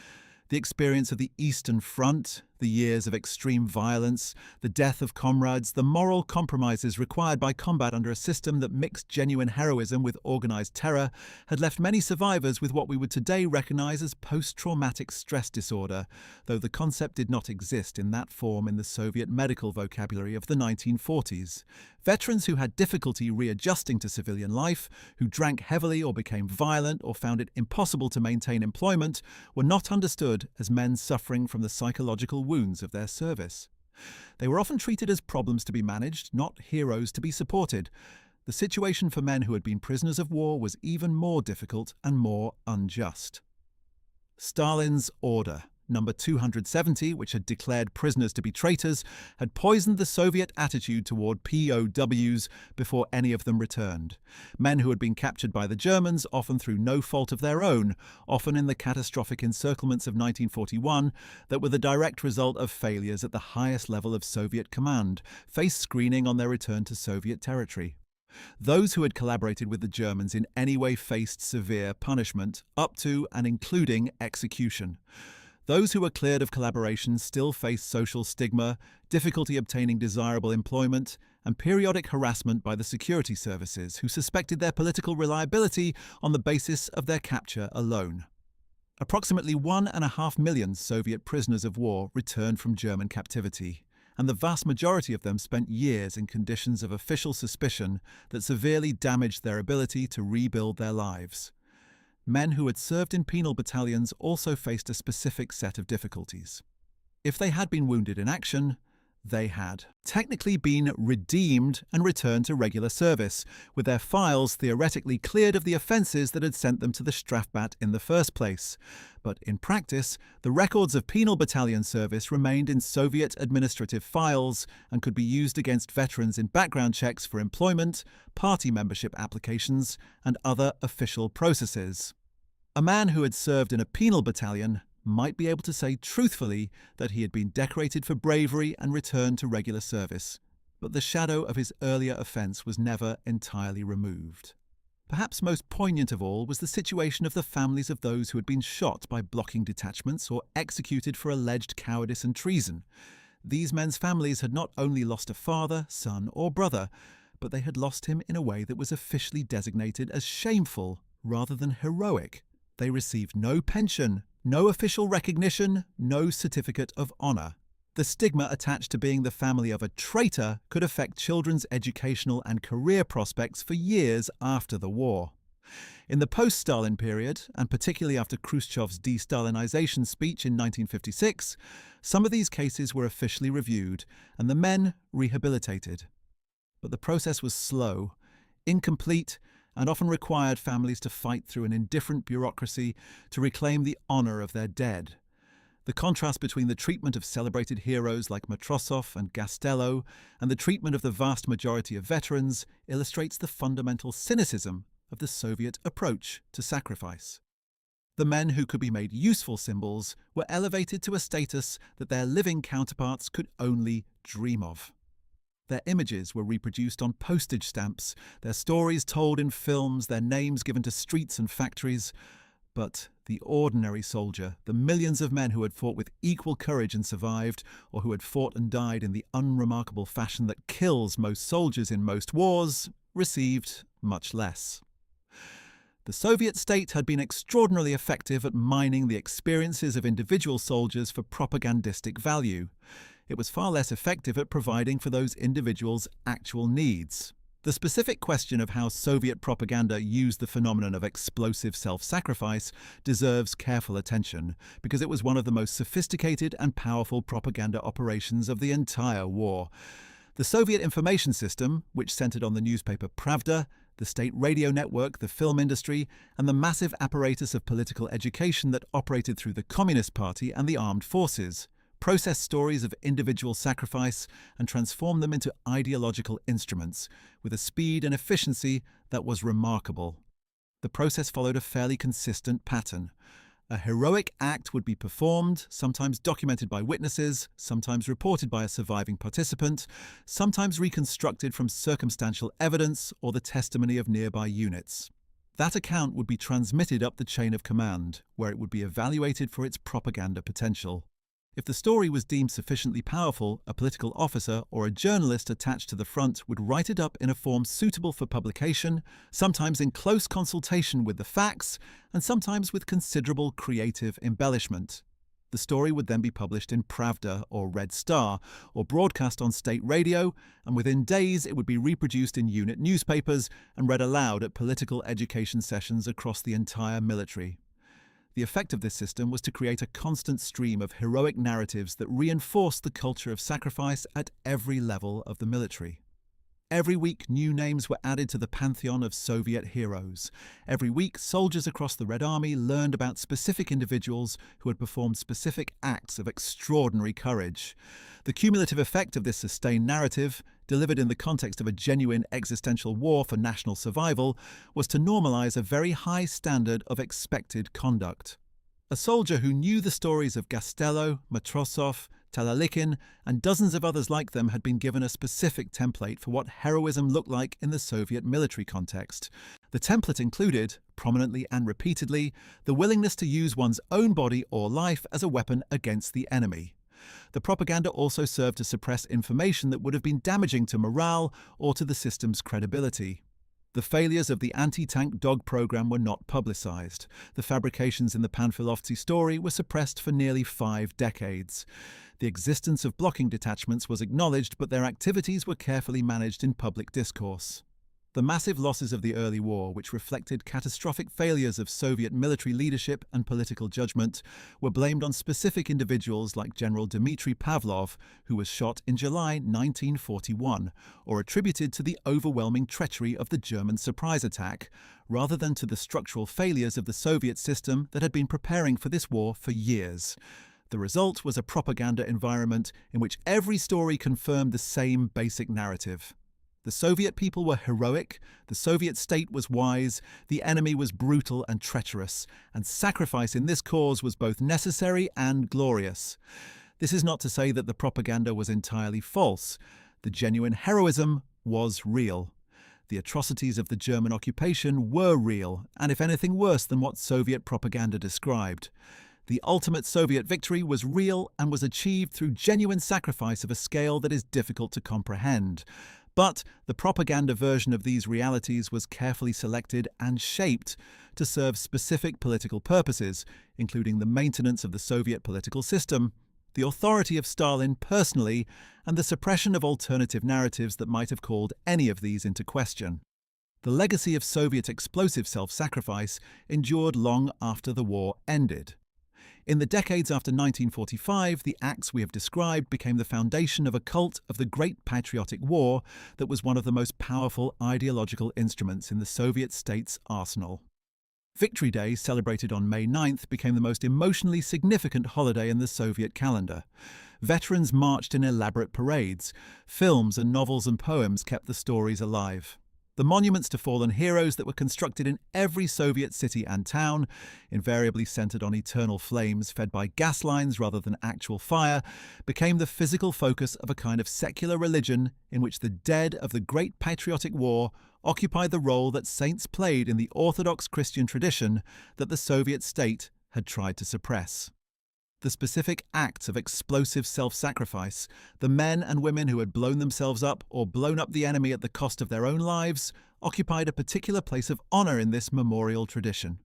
The experience of the Eastern Front, the years of extreme violence, the death of comrades, the moral compromises required by combat under a system that mixed genuine heroism with organized terror, had left many survivors with what we would today recognize as post-traumatic stress disorder, though the concept did not exist in that form in the Soviet medical vocabulary of the 1940s. Veterans who had difficulty readjusting to civilian life, who drank heavily or became violent or found it impossible to maintain employment, were not understood as men suffering from the psychological wounds of their service. They were often treated as problems to be managed, not heroes to be supported. The situation for men who had been prisoners of war was even more difficult and more unjust. Stalin's order, number 270, which had declared prisoners to be traitors, had poisoned the Soviet attitude toward POWs before any of them returned. Men who had been captured by the Germans, often through no fault of their own, often in the catastrophic encirclements of 1941 that were the direct result of failures at the highest level of Soviet command, faced screening on their return to Soviet territory. Those who had collaborated with the Germans in any way faced severe punishment, up to and including execution. Those who were cleared of collaboration still faced social stigma, difficulty obtaining desirable employment, and periodic harassment by the security services, who suspected their political reliability on the basis of their capture alone. Approximately 1.5 million Soviet prisoners of war returned from German captivity. and the vast majority of them spent years in conditions of official suspicion that severely damaged their ability to rebuild their lives. Men who had served in penal battalions also faced a specific set of difficulties. If they had been wounded in action, they had technically been redeemed and returned to regular service, with their files theoretically cleared of the offences that had sent them to the Strafbat in the first place. But in practice, the records of penal battalion service remained in Soviet administrative files and could be used against veterans in background checks for employment, party membership applications, and other official processes. A man who had served in a penal battalion might be able to say truthfully that he had been decorated for bravery and returned to regular service, but the shadow of his earlier offence was never entirely removed. Perhaps most poignant of all was the situation of the families of those who had been shot by blocking detachments or executed for alleged cowardice and treason. These men's families had not only lost a father, son, or brother, but they had lost him in a way that was officially designated as shameful rather than heroic. They received no pension, no official recognition, no certificate of honour. The stigma attached to being the family of a traitor could affect children's educational and career prospects for years after the war. In the post-Stalin period, and particularly after Khrushchev's de-Stalinization speech in 1956, some of these cases were officially reviewed and the men rehabilitated. But the process was slow, incomplete, and often required families to fight through an indifferent bureaucracy to reclaim the honour of their dead. The contrast between the treatment of celebrated heroes like Matrosov and Gastello and the treatment of the vast majority of veterans illustrates the fundamental cynicism of the Soviet approach to sacrifice. The men who could be made useful symbols were elevated to a status that their living counterparts could only dream of. Their images were reproduced on postage stamps, their stories told in films, their names given to streets and factories. But the ordinary soldier, the millions of men who had fought with equal courage and survived, or who had fought and died in the unremarkable fashion that kills most soldiers in most wars, received much less. The Soviet state had been extraordinarily effective at mining the experiences of individual soldiers for propagandistic value. It was far less effective at providing for those individuals' actual needs. The specific question of how Soviet propaganda used the phenomenon of explosive self-sacrifice deserves careful attention, because it was one of the most sophisticated and powerful propaganda operations of the entire war. The Soviet information system, which centered on the newspaper Pravda, the state radio network, the film industry, and the massive apparatus of political education that operated through the Communist Party and the armed forces, processed stories of individual sacrifice and transformed them into ideological instruments with a speed and efficiency that was remarkable. The process followed a fairly consistent pattern. A heroic act would be performed, sometimes documented by witnesses, sometimes reported by a surviving participant, sometimes reconstructed from circumstantial evidence or the testimony of nearby units. That account would be transmitted up the chain of command, where it would be evaluated for its propaganda potential. If the story was deemed sufficiently powerful, a political officer or a journalist attached to the front would write it up in a form suitable for publication, sometimes in close consultation with the facts, and sometimes with considerable creative embellishment. The story would then be published in Pravda or Red Star, or broadcast on state radio, and within days it would be reproduced in unit newspapers and read aloud at political education sessions across the entire military. The effect of this system was to create a constant stream of heroic narratives that reinforced the culture of sacrifice at every level of the military. Every week, new names were added to the pantheon of Soviet heroes. Every week, soldiers across the Red Army learned about specific individuals who had performed specific acts of extraordinary courage. The cumulative effect of this sustained narrative, delivered in the context of a genuine existential war for national survival, was to normalize a very high standard of expected conduct. A soldier who knew the stories of Gastello, Matrosov, Talalikin, and dozens of others like them had been given a specific template for what heroism looked like in the Soviet military context. The template included, prominently and repeatedly, the willingness to use one's own body or life as a weapon against the enemy. The propaganda also served to suppress information that would have been damaging to morale or to the system's credibility. The failures of the anti-tank dog program were not publicized. The fabrications in the Panfilovtsy story were suppressed for nearly 5 decades. The existence of blocking detachments was acknowledged, but their activities were carefully managed in public discourse. The massive losses of the early war, which reflected catastrophic failures of Soviet military leadership and political judgment, were blamed on specific individuals like General Dmitry Pavlov, who was shot in July 1941, or attributed to the overwhelming treachery of the German surprise attack, rather than to the structural failures of the Soviet system that had been preparing for this war for years. The result was a propaganda environment in which every story confirmed the same basic narrative. The Soviet people were heroic, the Soviet state was wise, the enemy was brutal and treacherous, and sacrifice in this cause was both necessary and glorious. This is not to say that the propaganda was entirely false. The genuine heroism was real. The atrocities of the German occupation were real, and if anything worse than what Soviet propaganda described. The ultimate Soviet victory was real and was achieved through genuine sacrifice of a scale that is difficult to comprehend. But the propaganda version of these realities was carefully selected and shaped to serve specific political purposes, including the maintenance of the Soviet political system, the authority of Stalin personally, and the suppression of alternative narratives that might have called any of these into question. The legacy of Soviet explosive self-sacrifice endured long after the war ended. In the decades after 1945, the acts we have described became the foundation of a cult of the Great Patriotic War that was one of the most powerful ideological instruments in the Soviet state's arsenal. Victory Day, celebrated on May 9th, became the most emotionally significant holiday in the Soviet calendar. Veterans marched in elaborate parades. Films and novels and poems kept the stories alive. The monuments to fallen heroes that were constructed in every Soviet city and town, invariably centered on eternal flames fed by gas lines rather than actual fire, became the physical focus of a kind of secular religion in which the dead of the Great Patriotic War occupied the role that saints played in the Orthodox Christian tradition that the Soviet state had tried to suppress. The specific acts of explosive self-sacrifice, the men and women who had blown themselves up or blown up the enemy at the cost of their own lives, occupied a particular place of honor in this memorial tradition.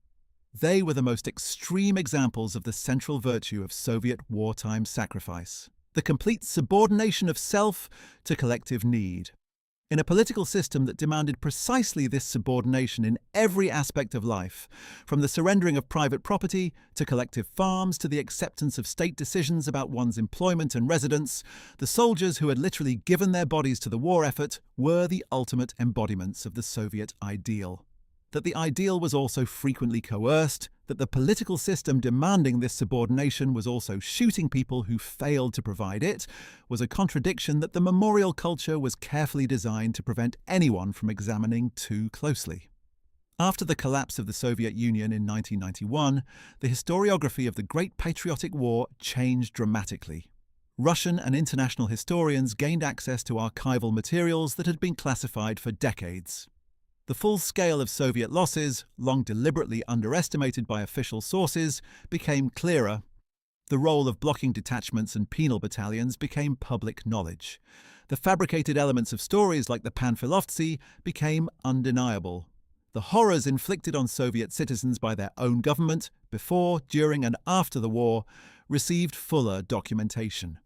They were the most extreme examples of the central virtue of Soviet wartime sacrifice, the complete subordination of self to collective need. In a political system that demanded precisely this subordination in every aspect of life, from the surrendering of private property to collective farms to the acceptance of state decisions about one's employment and residence, the soldiers who had literally given their bodies to the war effort were the ultimate embodiments of the Soviet ideal. That the ideal was also frequently coerced, that the political system demanding this subordination was also shooting people who failed to provide it, was a contradiction that the memorial culture was carefully designed to prevent anyone from examining too closely. After the collapse of the Soviet Union in 1991, the historiography of the Great Patriotic War changed dramatically. Russian and international historians gained access to archival materials that had been classified for decades. The full scale of Soviet losses, long deliberately underestimated by official sources, became clearer. The role of blocking detachments and penal battalions became public knowledge. The fabricated elements of stories like the Panfilovtsi became undeniable. The horrors inflicted on Soviet citizens by their own government, before, during and after the war, received fuller documentation.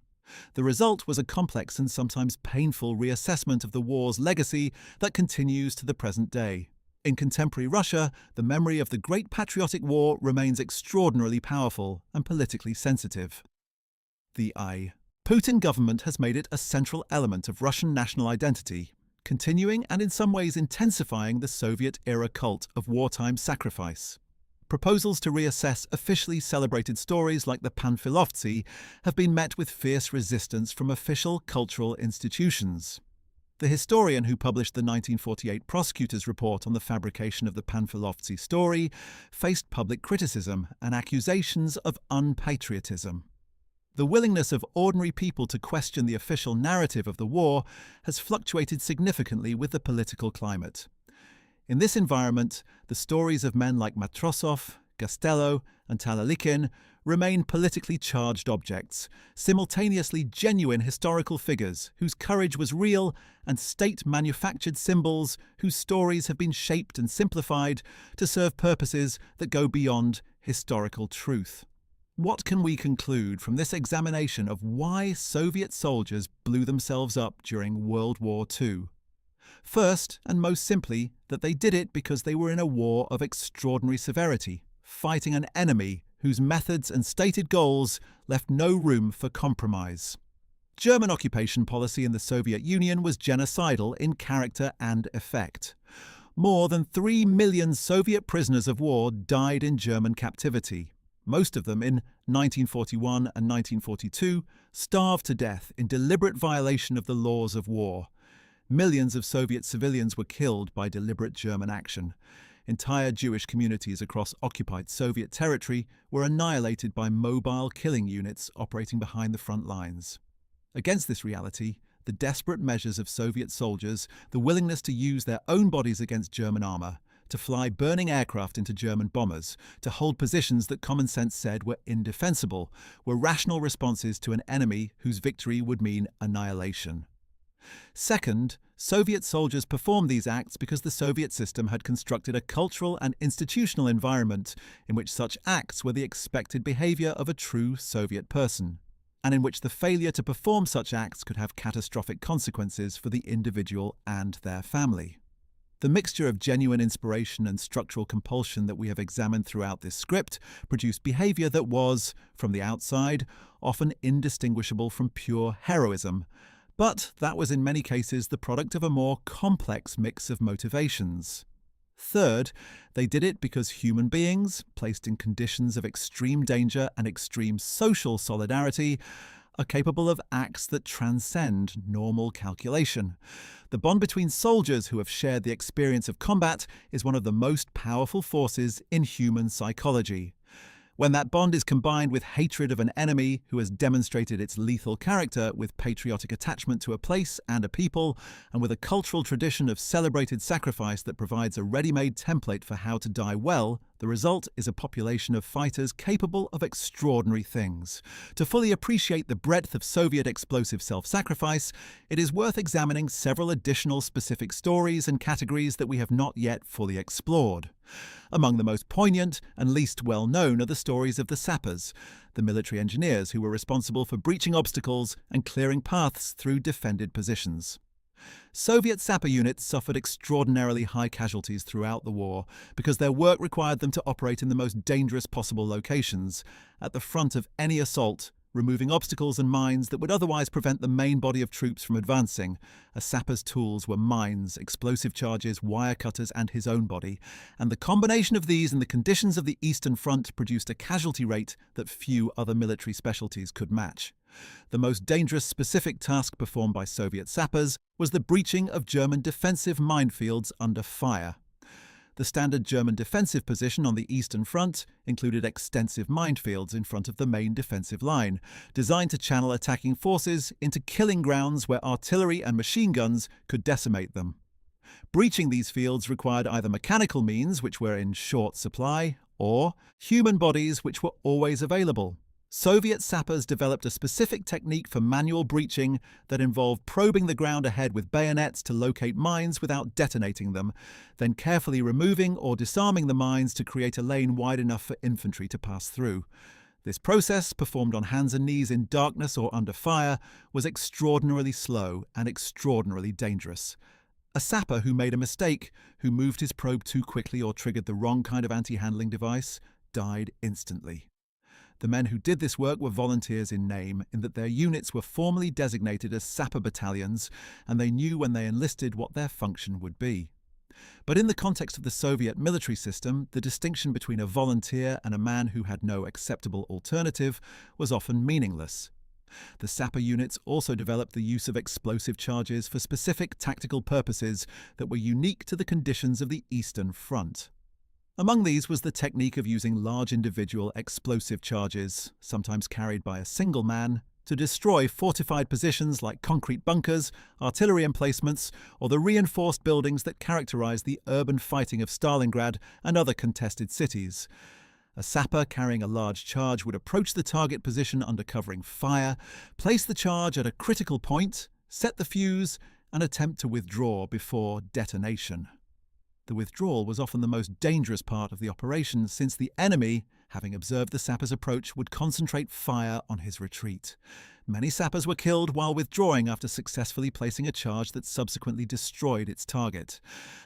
The result was a complex and sometimes painful reassessment of the war's legacy that continues to the present day. In contemporary Russia, the memory of the Great Patriotic War remains extraordinarily powerful and politically sensitive. The Putin government has made it a central element of Russian national identity, continuing and in some ways intensifying the Soviet-era cult of wartime sacrifice. Proposals to reassess officially celebrated stories like the Panfilovtsi have been met with fierce resistance from official cultural institutions. The historian who published the 1948 prosecutor's report on the fabrication of the Panfilovtsi story faced public criticism and accusations of unpatriotism. The willingness of ordinary people to question the official narrative of the war has fluctuated significantly with the political climate. In this environment, the stories of men like Matrosov, Gastello, and Talalikin remain politically charged objects, simultaneously genuine historical figures whose courage was real, and state-manufactured symbols whose stories have been shaped and simplified to serve purposes that go beyond historical truth. What can we conclude from this examination of why Soviet soldiers blew themselves up during World War II? First, and most simply, that they did it because they were in a war of extraordinary severity, fighting an enemy whose methods and stated goals left no room for compromise. German occupation policy in the Soviet Union was genocidal in character and effect. More than 3 million Soviet prisoners of war died in German captivity. Most of them, in 1941 and 1942, starved to death in deliberate violation of the laws of war. Millions of Soviet civilians were killed by deliberate German action. Entire Jewish communities across occupied Soviet territory were annihilated by mobile killing units operating behind the front lines. Against this reality, the desperate measures of Soviet soldiers, the willingness to use their own bodies against German armour, to fly burning aircraft into German bombers, to hold positions that common sense said were indefensible, were rational responses to an enemy whose victory would mean annihilation. Second, Soviet soldiers performed these acts because the Soviet system had constructed a cultural and institutional environment in which such acts were the expected behaviour of a true Soviet person, and in which the failure to perform such acts could have catastrophic consequences for the individual and their family. The mixture of genuine inspiration and structural compulsion that we have examined throughout this script produced behaviour that was, from the outside, often indistinguishable from pure heroism, but that was in many cases the product of a more complex mix of motivations. Third, they did it because human beings, placed in conditions of extreme danger and extreme social solidarity, are capable of acts that transcend normal calculation. The bond between soldiers who have shared the experience of combat is one of the most powerful forces in human psychology. When that bond is combined with hatred of an enemy who has demonstrated its lethal character, with patriotic attachment to a place and a people, and with a cultural tradition of celebrated sacrifice that provides a ready-made template for how to die well, the result is a population of fighters capable of extraordinary things. To fully appreciate the breadth of Soviet explosive self-sacrifice, it is worth examining several additional specific stories and categories that we have not yet fully explored. Among the most poignant and least well-known are the stories of the sappers, the military engineers who were responsible for breaching obstacles and clearing paths through defended positions. Soviet sapper units suffered extraordinarily high casualties throughout the war because their work required them to operate in the most dangerous possible locations, at the front of any assault, removing obstacles and mines that would otherwise prevent the main body of troops from advancing. A sapper's tools were mines, explosive charges, wire cutters, and his own body, and the combination of these and the conditions of the Eastern Front produced a casualty rate that few other military specialties could match. The most dangerous specific task performed by Soviet sappers was the breaching of German defensive minefields under fire. The standard German defensive position on the Eastern Front included extensive minefields in front of the main defensive line, designed to channel attacking forces into killing grounds where artillery and machine guns could decimate them. Breaching these fields required either mechanical means, which were in short supply, or human bodies, which were always available. Soviet sappers developed a specific technique for manual breaching that involved probing the ground ahead with bayonets to locate mines without detonating them, then carefully removing or disarming the mines to create a lane wide enough for infantry to pass through. This process, performed on hands and knees in darkness or under fire, was extraordinarily slow and extraordinarily dangerous. A sapper who made a mistake, who moved his probe too quickly or triggered the wrong kind of anti-handling device, died instantly. The men who did this work were volunteers in name, in that their units were formally designated as sapper battalions, and they knew when they enlisted what their function would be. But in the context of the Soviet military system, the distinction between a volunteer and a man who had no acceptable alternative was often meaningless. The sapper units also developed the use of explosive charges for specific tactical purposes that were unique to the conditions of the Eastern Front. Among these was the technique of using large individual explosive charges, sometimes carried by a single man, to destroy fortified positions like concrete bunkers, artillery emplacements, or the reinforced buildings that characterized the urban fighting of Stalingrad and other contested cities. A sapper carrying a large charge would approach the target position under covering fire, place the charge at a critical point, set the fuse, and attempt to withdraw before detonation. The withdrawal was often the most dangerous part of the operation, since the enemy having observed the sapper's approach, would concentrate fire on his retreat. Many sappers were killed while withdrawing after successfully placing a charge that subsequently destroyed its target.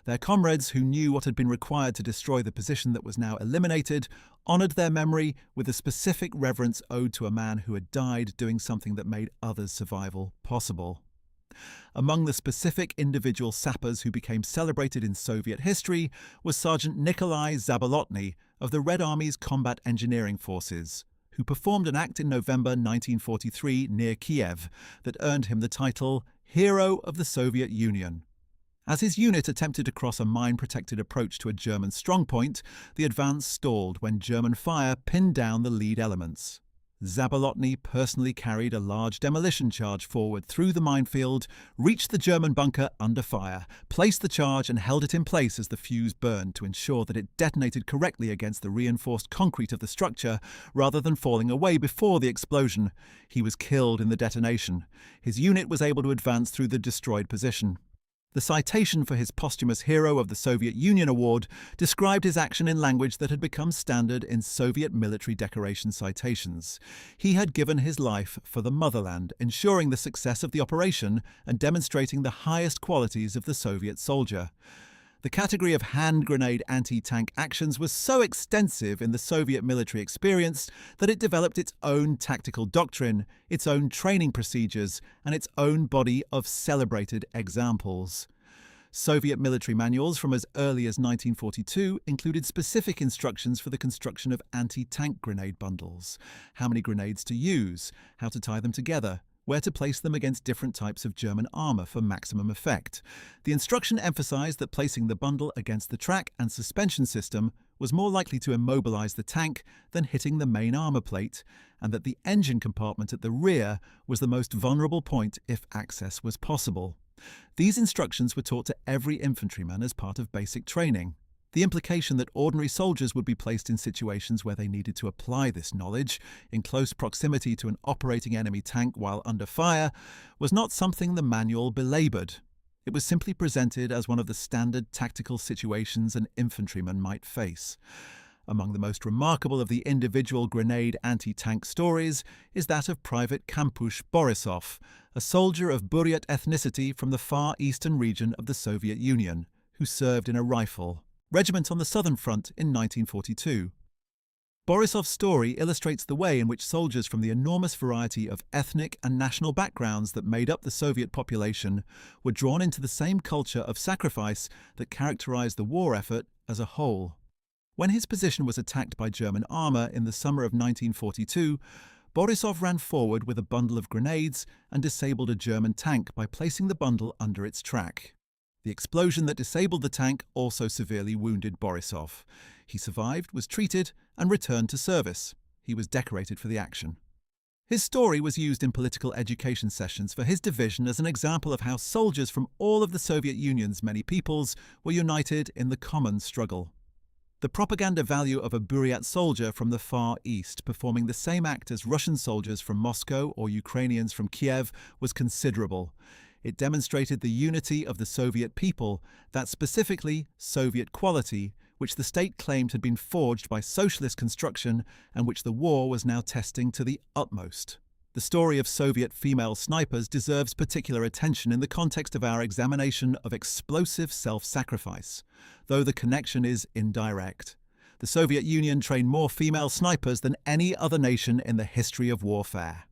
Their comrades, who knew what had been required to destroy the position that was now eliminated, honoured their memory with a specific reverence owed to a man who had died doing something that made others' survival possible. Among the specific individual sappers who became celebrated in Soviet history was Sergeant Nikolai Zabolotny of the Red Army's Combat Engineering Forces, who performed an act in November 1943 near Kiev that earned him the title Hero of the Soviet Union. As his unit attempted to cross a mine-protected approach to a German strongpoint, the advance stalled when German fire pinned down the lead elements. Zabolotny personally carried a large demolition charge forward through the minefield, reached the German bunker under fire, placed the charge and held it in place as the fuse burned to ensure that it detonated correctly against the reinforced concrete of the structure rather than falling away before the explosion. He was killed in the detonation. His unit was able to advance through the destroyed position. The citation for his posthumous Hero of the Soviet Union award described his action in language that had become standard in Soviet military decoration citations. He had given his life for the motherland, ensuring the success of the operation and demonstrating the highest qualities of the Soviet soldier. The category of hand grenade anti-tank actions was so extensive in the Soviet military experience that it developed its own tactical doctrine, its own training procedures, and its own body of celebrated examples. Soviet military manuals from as early as 1942 included specific instructions for the construction of anti-tank grenade bundles, how many grenades to use, how to tie them together, where to place them against different types of German armour for maximum effect. The instruction emphasised that placing the bundle against the track and suspension system was more likely to immobilise the tank than hitting the main armour plate, and that the engine compartment at the rear was the most vulnerable point if access was possible. These instructions were taught to every infantryman as part of basic training. The implication that ordinary soldiers would be placed in situations where they needed to apply this knowledge, in close proximity to an operating enemy tank while under fire, was not something the manual belaboured. It was simply presented as one of the standard tactical situations an infantryman might face. Among the most remarkable of the individual grenade anti-tank stories is that of Private Kampush Borisov, a soldier of Buryat ethnicity from the far eastern region of the Soviet Union, who served in a rifle regiment on the Southern Front in 1942. Borisov's story illustrates the way in which soldiers from the enormous variety of ethnic and national backgrounds that made up the Soviet population were drawn into the same culture of sacrifice that characterized the war effort as a whole. When his position was attacked by German armour in the summer of 1942, Borisov ran forward with a bundle of grenades and disabled a German tank by placing the bundle under its track. The explosion that disabled the tank also severely wounded Borisov. He survived, was treated, and returned to service. He was decorated for the action. His story was used in political education sessions for his division as an example of how soldiers from all of the Soviet Union's many peoples were united in the common struggle. The propaganda value of a Buryat soldier from the Far East performing the same act as Russian soldiers from Moscow or Ukrainians from Kiev was considerable. It demonstrated the unity of the Soviet people, that specifically Soviet quality, which the state claimed had been forged by socialist construction and which the war was now testing to the utmost. The story of Soviet female snipers deserves particular attention in the context of our examination of explosive self-sacrifice, though the connection is indirect. The Soviet Union trained more female snipers than any other nation in the history of warfare.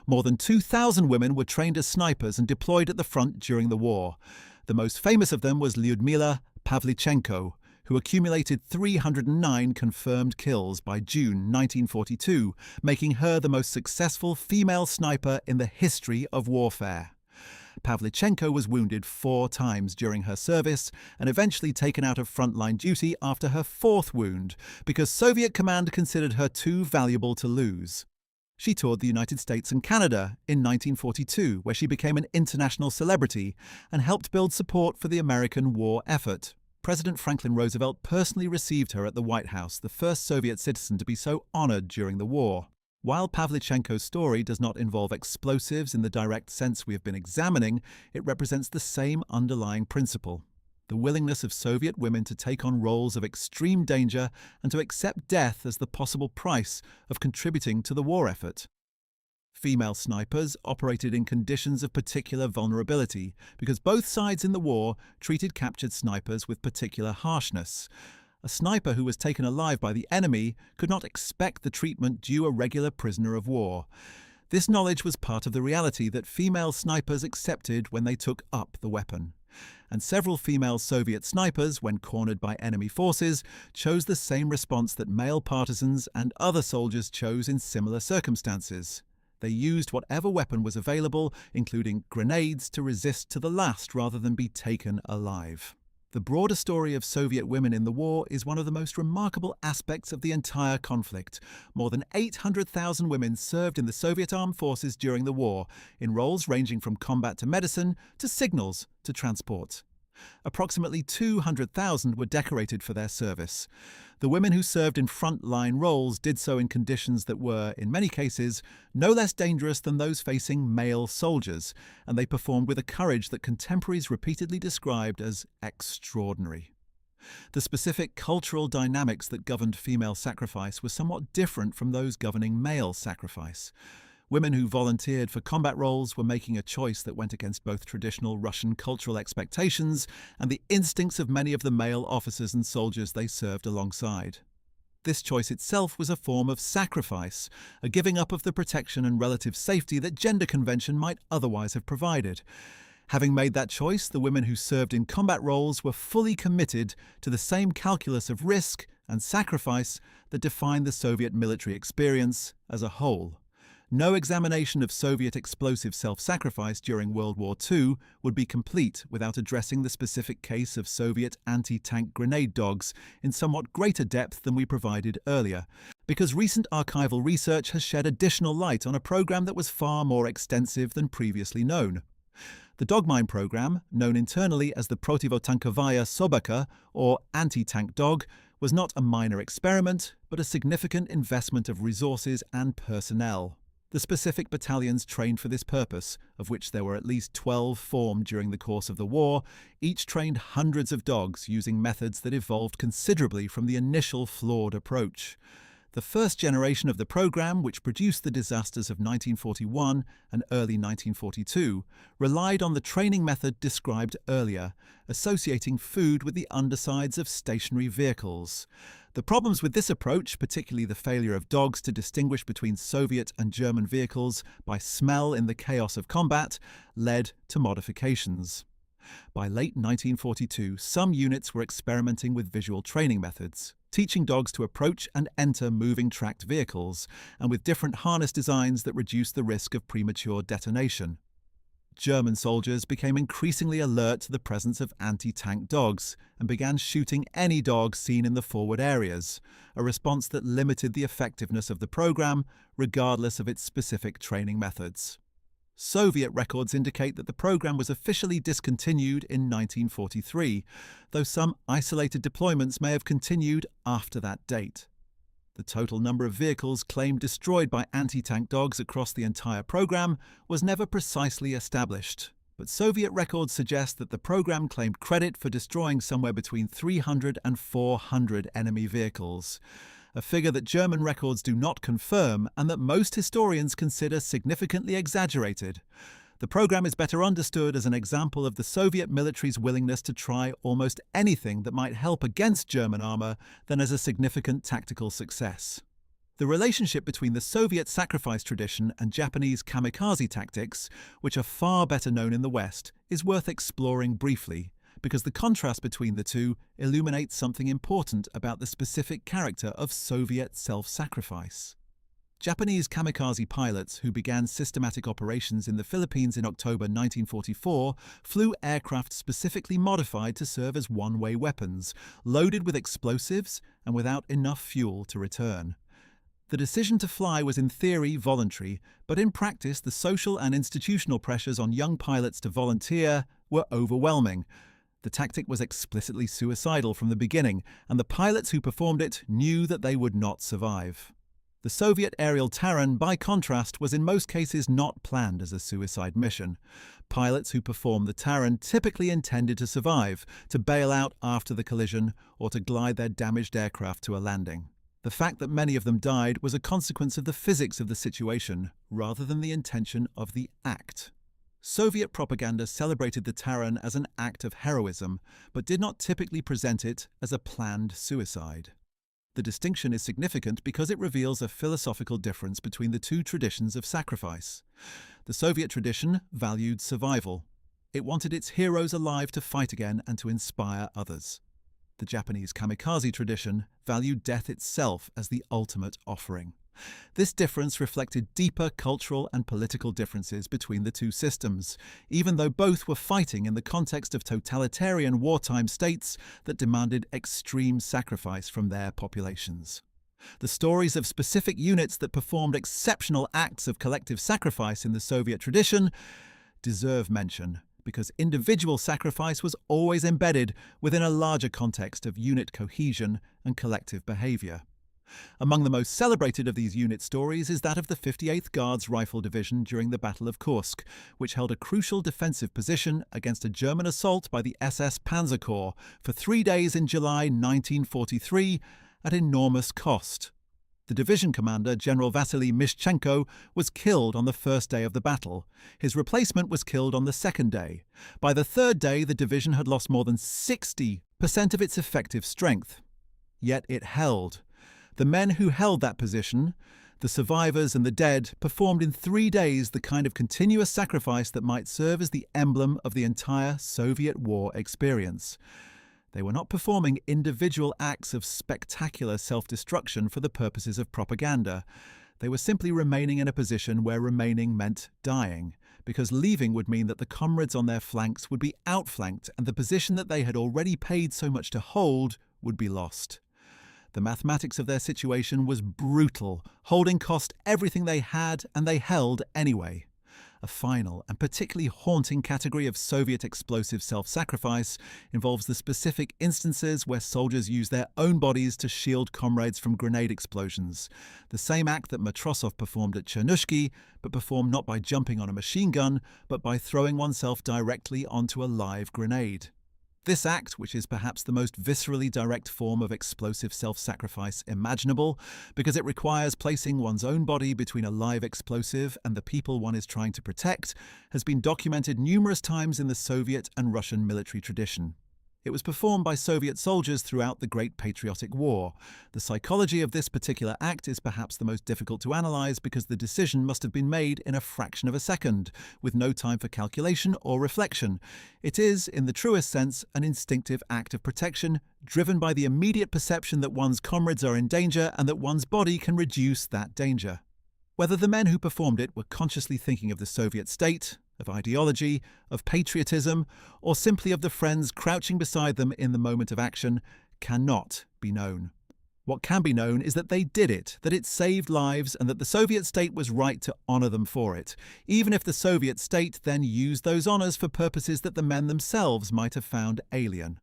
More than 2,000 women were trained as snipers and deployed at the front during the war. The most famous of them was Lyudmila Pavlichenko, who accumulated 309 confirmed kills by June 1942, making her the most successful female sniper in the history of warfare. Pavlichenko was wounded 4 times during her service and eventually taken out of frontline duty after her 4th wound because Soviet command considered her too valuable to lose. She toured the United States and Canada in 1942, where she became an international celebrity and helped build support for the American war effort. President Franklin Roosevelt personally received her at the White House, the first Soviet citizen to be so honored during the war. While Pavlichenko's story does not involve explosives in the direct sense we have been examining, it represents the same underlying principle. the willingness of Soviet women to take on roles of extreme danger and to accept death as the possible price of contributing to the war effort. Female snipers operated in conditions of particular vulnerability because both sides in the war treated captured snipers with particular harshness. A sniper who was taken alive by the enemy could not expect the treatment due a regular prisoner of war. This knowledge was part of the reality that female snipers accepted when they took up the weapon. And several female Soviet snipers, when cornered by enemy forces, chose the same response that male partisans and other soldiers chose in similar circumstances. They used whatever weapon was available, including grenades, to resist to the last rather than be taken alive. The broader story of Soviet women in the war is one of the most remarkable aspects of the entire conflict. More than 800,000 women served in the Soviet armed forces during the war, in roles ranging from combat to medicine, to signals, to transport. Approximately 200,000 were decorated for their service. The women who served in front-line roles did so in conditions that were, in many cases, no less dangerous than those facing male soldiers, and they performed with a courage that contemporaries repeatedly described as extraordinary. The specific cultural dynamics that governed female sacrifice were somewhat different from those governing male sacrifice. Women who volunteered for combat roles were making a choice that went against both traditional Russian cultural expectations and the instincts of many of the male officers and soldiers they served alongside. This choice itself was a form of sacrifice, a giving up of the protection and relative safety that gender convention might otherwise have provided. Having made that choice, the women who served in combat roles were fully committed to the same calculus of risk and sacrifice that defined the Soviet military experience as a whole. No examination of Soviet explosive self-sacrifice during World War II would be complete without addressing the specific case of Soviet anti-tank grenade dogs in somewhat greater depth than we provided earlier, because recent archival research has shed additional light on a program that was far more extensive than previously known. The dog mine program, known internally as the Protivotankovaya Sobaka, or anti-tank dog, was not a minor experiment, but a significant investment of resources and personnel. The specific battalions trained for this purpose, of which there were at least 12 formed during the course of the war, each trained hundreds of dogs using methods that evolved considerably from the initial flawed approach. The first generation of the program, which produced the disasters of 1941 and early 1942, relied on the training method described earlier, associating food with the undersides of stationary vehicles. The problems with this approach, particularly the failure of dogs to distinguish between Soviet and German vehicles by smell in the chaos of combat, led to modifications. By late 1942, some units were experimenting with visual training methods, teaching dogs to approach and enter moving tracked vehicles, and with different harness designs that reduced the risk of premature detonation. German soldiers became increasingly alert to the presence of anti-tank dogs and began shooting any dog seen in the forward areas, a response that limited the effectiveness of the program, regardless of its specific training methods. Soviet records indicate that the program was officially discontinued in 1943, though some isolated deployments may have continued after that date. The total number of vehicles claimed destroyed by anti-tank dogs across the entire program was never precisely established, but Soviet records suggest that the program claimed credit for destroying somewhere between 300 and 400 enemy vehicles, a figure that German records do not confirm and that most historians consider significantly exaggerated. The program is better understood as an example of the Soviet military's willingness to try almost anything that might help against German armor than as a significant tactical success. The relationship between the Soviet sacrifice tradition and Japanese kamikaze tactics, which are far better known in the West, is worth exploring briefly, because the contrast between the two illuminates something important about the specific character of Soviet self-sacrifice. Japanese kamikaze pilots who began systematic operations in the Philippines in October 1944 flew aircraft specifically modified to serve as one-way weapons, loaded with explosives and without enough fuel to return. The decision to fly was in theory voluntary, but in practice the social and institutional pressures on young pilots to volunteer were overwhelming. The tactic was explicitly suicidal from the beginning, and the pilots who performed it knew that they would not survive. The Soviet aerial Taran, by contrast, was in most cases not planned as a suicide mission. Pilots who performed the Taran typically intended to survive, to bail out after the collision, or to glide their damaged aircraft to a landing. The fact that many of them died was a consequence of the physics of the situation, rather than the intention of the act. Soviet propaganda celebrated the Taran as an act of heroism, but did not typically present it as a planned suicide. The distinction is significant because it reveals a philosophical difference between the two traditions of sacrifice. The Soviet tradition valued survival. It wanted its heroes alive to fight again and to inspire others. The Japanese kamikaze tradition valued death itself as the ultimate offering. This difference reflected deeper cultural and political differences between the two systems, even though both were fighting in the context of totalitarian wartime states that demanded extreme sacrifice from their populations. The stories of specific units that performed exceptional acts of collective sacrifice in the Soviet tradition deserve mention, because individual sacrifice was always embedded within a larger context of unit cohesion and collective behavior. Among the most celebrated of these unit stories is that of the 58th Guards Rifle Division during the Battle of Kursk, which held a crucial defensive position against a German assault by the SS Panzer Corps for 3 days in July 1943 at enormous cost. The division commander, General Vasily Mishchenko, was killed on the first day of the battle. His replacement was killed on the second day. By the third day, the division had lost more than 60% of its effective strength. Yet it held. The men who held that position, the survivors and the dead, performed in 3 days the kind of continuous sacrifice that might serve as the emblem of the entire Soviet war experience. They were not performing individual acts of spectacular self-destruction for the purposes of propaganda. They were simply remaining in a position where remaining meant dying, because leaving would mean that the comrades on their flanks would be outflanked and the position that they had already paid so much to hold would be lost. The mathematics of their situation was brutal. Holding cost everything they had, and they held anyway. A final and particularly haunting category of Soviet explosive self-sacrifice involves the specific instances where soldiers use their own bodies to shield comrades from grenade explosions. The same act that Matrosov performed at Chernushki, but performed not by jumping on a machine gun, but by throwing oneself directly onto a live grenade. This act, which is perhaps the most viscerally direct form of explosive self-sacrifice imaginable, because it requires placing one's own body between a live explosive and the people one is trying to protect, has been documented numerous times in the Soviet and Russian military tradition. It was performed by Soviet soldiers throughout the Great Patriotic War. The psychology of this particular act is perhaps the most difficult to analyze because the decision must have been made in a fraction of a second, with no time for calculation or reflection. It is, in the truest sense, an instinctive act of protection, driven by the immediate perception that one's comrades are in danger and that one's body can reduce that danger. Whether the men who performed it were consciously thinking of the Soviet state, of ideology, of patriotism, or simply of the friends crouching beside them in the moment of action, cannot be known. What can be known is that they did it, that it saved lives, and that the Soviet state was right to honor them for it, even if the Soviet state then used those honors for purposes that the men themselves might have found alien.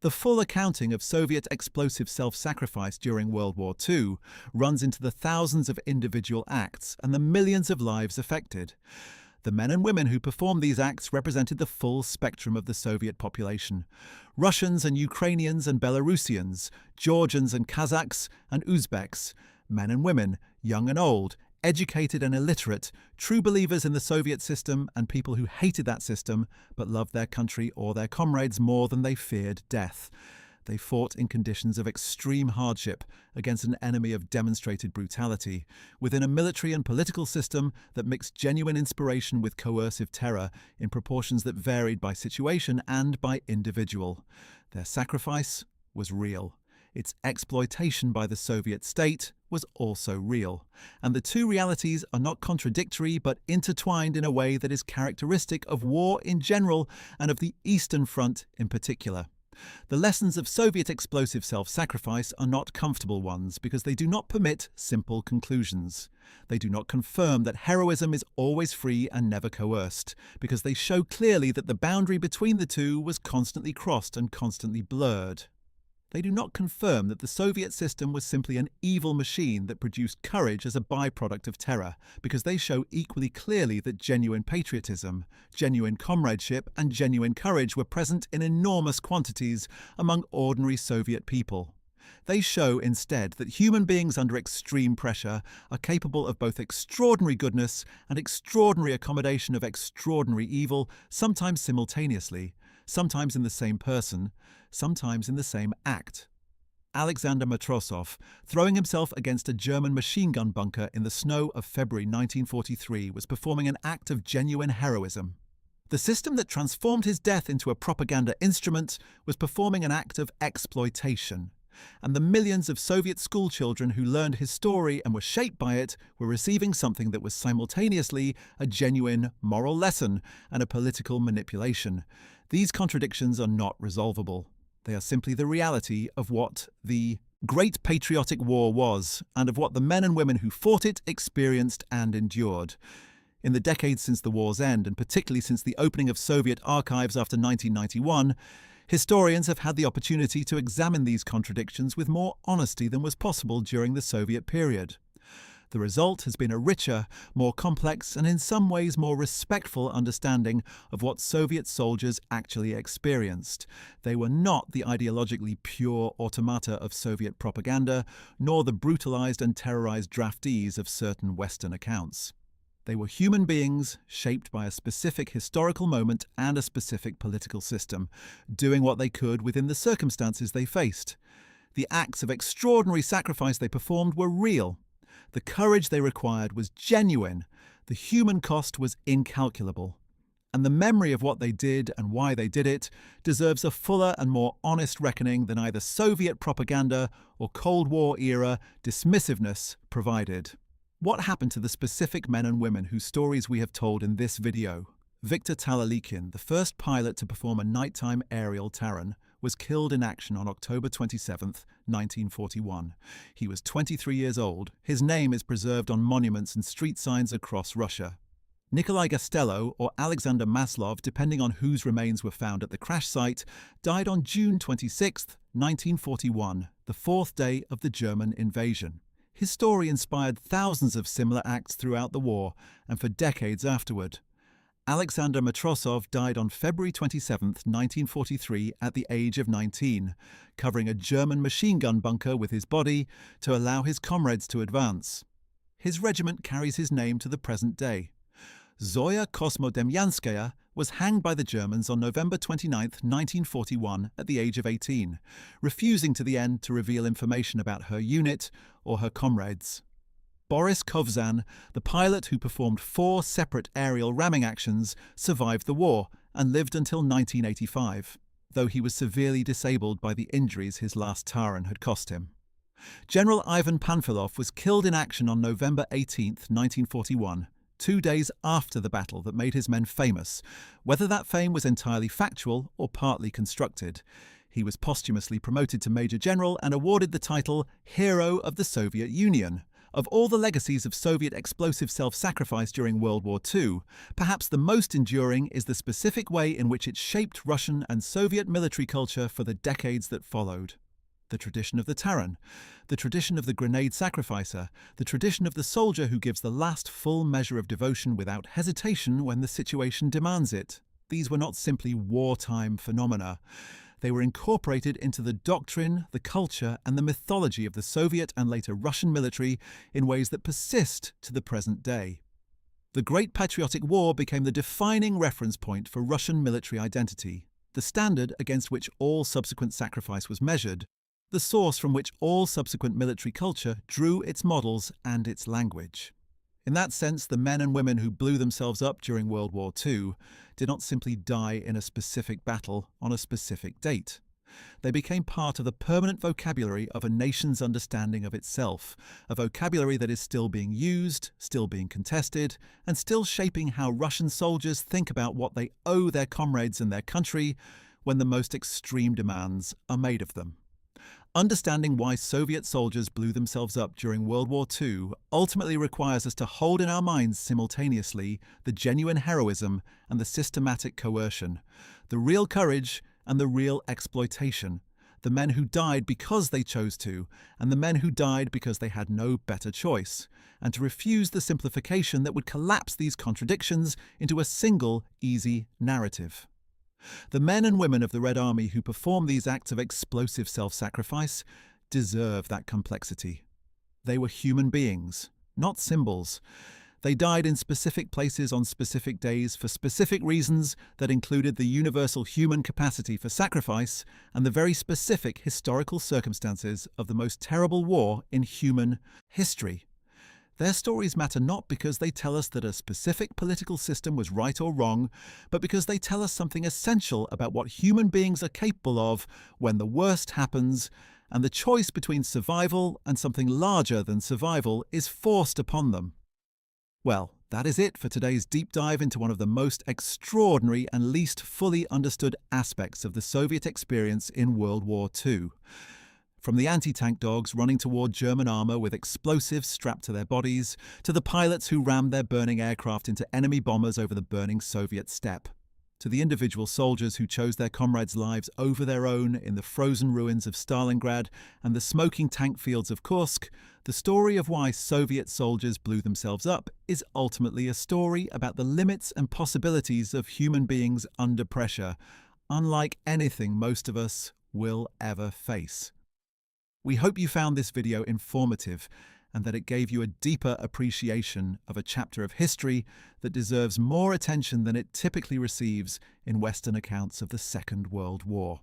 The full accounting of Soviet explosive self-sacrifice during World War II runs into the thousands of individual acts and the millions of lives affected. The men and women who performed these acts represented the full spectrum of the Soviet population. Russians and Ukrainians and Belarusians, Georgians and Kazakhs and Uzbeks, men and women, young and old, educated and illiterate, true believers in the Soviet system and people who hated that system but loved their country or their comrades more than they feared death. They fought in conditions of extreme hardship against an enemy of demonstrated brutality, within a military and political system that mixed genuine inspiration with coercive terror in proportions that varied by situation and by individual. Their sacrifice was real. Its exploitation by the Soviet state was also real. And the two realities are not contradictory but intertwined in a way that is characteristic of war in general and of the Eastern Front in particular. The lessons of Soviet explosive self-sacrifice are not comfortable ones because they do not permit simple conclusions. They do not confirm that heroism is always free and never coerced, because they show clearly that the boundary between the two was constantly crossed and constantly blurred. They do not confirm that the Soviet system was simply an evil machine that produced courage as a byproduct of terror, because they show equally clearly that genuine patriotism, genuine comradeship, and genuine courage were present in enormous quantities among ordinary Soviet people. They show instead that human beings under extreme pressure are capable of both extraordinary goodness and extraordinary accommodation of extraordinary evil, sometimes simultaneously, sometimes in the same person, sometimes in the same act. Alexander Matrosov, throwing himself against a German machine gun bunker in the snow of February 1943, was performing an act of genuine heroism. The system that transformed his death into a propaganda instrument was performing an act of exploitation. And the millions of Soviet schoolchildren who learned his story and were shaped by it were receiving something that was simultaneously a genuine moral lesson and a political manipulation. These contradictions are not resolvable. They are simply the reality of what the Great Patriotic War was, and of what the men and women who fought it experienced and endured. In the decades since the war's end, and particularly since the opening of Soviet archives after 1991, historians have had the opportunity to examine these contradictions with more honesty than was possible during the Soviet period. The result has been a richer, more complex, and in some ways more respectful understanding of what Soviet soldiers actually experienced. They were not the ideologically pure automata of Soviet propaganda, nor the brutalized and terrorized draftees of certain Western accounts. They were human beings shaped by a specific historical moment and a specific political system, doing what they could within the circumstances they faced. The acts of extraordinary sacrifice they performed were real. The courage they required was genuine. The human cost was incalculable. And the memory of what they did and why they did it deserves a fuller and more honest reckoning than either Soviet propaganda or Cold War era dismissiveness provided. What happened to the specific men and women whose stories we have told in this video? Viktor Talalikin, the first pilot to perform a nighttime aerial Taran, was killed in action on October 27, 1941. He was 23 years old. His name is preserved on monuments and street signs across Russia. Nikolai Gastello, or Alexander Maslov, depending on whose remains were found at the crash site, died on June 26, 1941, the fourth day of the German invasion. His story inspired thousands of similar acts throughout the war and for decades afterward. Alexander Matrosov died on February 27, 1943, at the age of 19, covering a German machine gun bunker with his body to allow his comrades to advance. His regiment carries his name to the present day. Zoya Kosmodemyanskaya was hanged by the Germans on November 29, 1941, at the age of 18, refusing to the end to reveal information about her unit or her comrades. Boris Kovzan, the pilot who performed 4 separate aerial ramming actions, survived the war and lived until 1985, though he was severely disabled by the injuries his last Taran had cost him. General Ivan Panfilov was killed in action on November 18, 1941, 2 days after the battle that made his men famous, whether that fame was entirely factual or partly constructed. He was posthumously promoted to Major General and awarded the title Hero of the Soviet Union. Of all the legacies of Soviet explosive self-sacrifice during World War II, perhaps the most enduring is the specific way in which it shaped Russian and Soviet military culture for the decades that followed. The tradition of the Taran, the tradition of the grenade sacrificer, the tradition of the soldier who gives the last full measure of devotion without hesitation when the situation demands it. These were not simply wartime phenomena. They were incorporated into the doctrine, the culture, and the mythology of the Soviet and later Russian military in ways that persist to the present day. The Great Patriotic War became the defining reference point for Russian military identity, the standard against which all subsequent sacrifice was measured, the source from which all subsequent military culture drew its models and its language. In that sense, the men and women who blew themselves up during World War II did not simply die in a specific battle on a specific date. They became part of the permanent vocabulary of a nation's understanding of itself, a vocabulary that is still being used, still being contested, and still shaping how Russian soldiers think about what they owe their comrades and their country when the most extreme demands are made of them. Understanding why Soviet soldiers blew themselves up during World War II ultimately requires us to hold in our minds simultaneously the genuine heroism and the systematic coercion, the real courage and the real exploitation, the men who died because they chose to, and the men who died because they had no better choice, and to refuse the simplification that would collapse these contradictions into a single, easy narrative. The men and women of the Red Army who perform these acts of explosive self-sacrifice deserve that complexity. They were human beings, not symbols. They died in specific places on specific days for specific reasons that included the universal human capacity for sacrifice and the very specific historical circumstances of the most terrible war in human history. Their stories matter not because they tell us that a specific political system was right or wrong, but because they tell us something essential about what human beings are capable of when the worst happens, and the choice between survival and something larger than survival is forced upon them. Well, that is it for today's deep dive into one of the most extraordinary and least fully understood aspects of the Soviet experience in World War II. From the anti-tank dogs running toward German armour with explosives strapped to their bodies, to the pilots who rammed their burning aircraft into enemy bombers over the burning Soviet steppe, to the individual soldiers who chose their comrades' lives over their own in the frozen ruins of Stalingrad and the smoking tank fields of Kursk, the story of why Soviet soldiers blew themselves up is ultimately a story about the limits and possibilities of human beings under pressure, unlike anything most of us will ever face. We hope you found this video informative and that it gave you a deeper appreciation of a chapter of history that deserves more attention than it typically receives in Western accounts of the Second World War.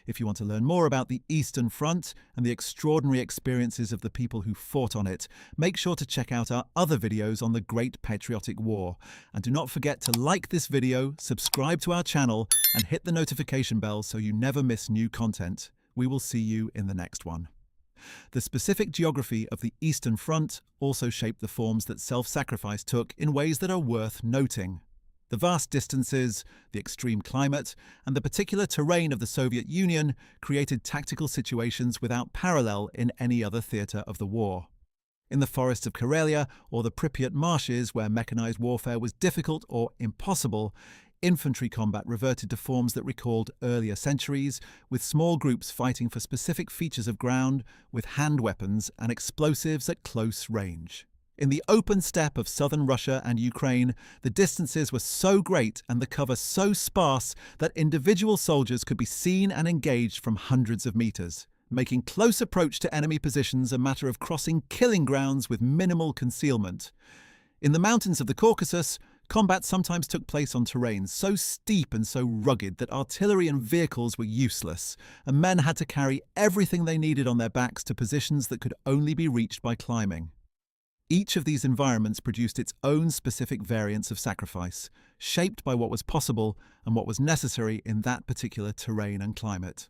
If you want to learn more about the Eastern Front and the extraordinary experiences of the people who fought on it, make sure to check out our other videos on the Great Patriotic War. And do not forget to like this video, subscribe to our channel, and hit the notification bell so you never miss new content. We will see you in the next one. The specific geography of the Eastern Front also shaped the forms that self-sacrifice took in ways that are worth noting. The vast distances, the extreme climate, and the particular terrain of the Soviet Union created tactical situations without parallel in any other theatre of the war. In the forests of Karelia or the Pripyat marshes, where mechanized warfare was difficult or impossible, infantry combat reverted to forms that recalled earlier centuries, with small groups fighting for specific features of ground with hand weapons and explosives at close range. In the open steppe of southern Russia and Ukraine, the distances were so great and the cover so sparse that individual soldiers could be seen and engaged from hundreds of meters, making close approach to enemy positions a matter of crossing killing grounds with minimal concealment. In the mountains of the Caucasus, combat sometimes took place on terrain so steep and so rugged that artillery and vehicles were useless, and men had to carry everything they needed on their backs to positions that could only be reached by climbing. Each of these environments produced its own specific variants of sacrifice, shaped by what was possible and what was necessary in that particular terrain and climate.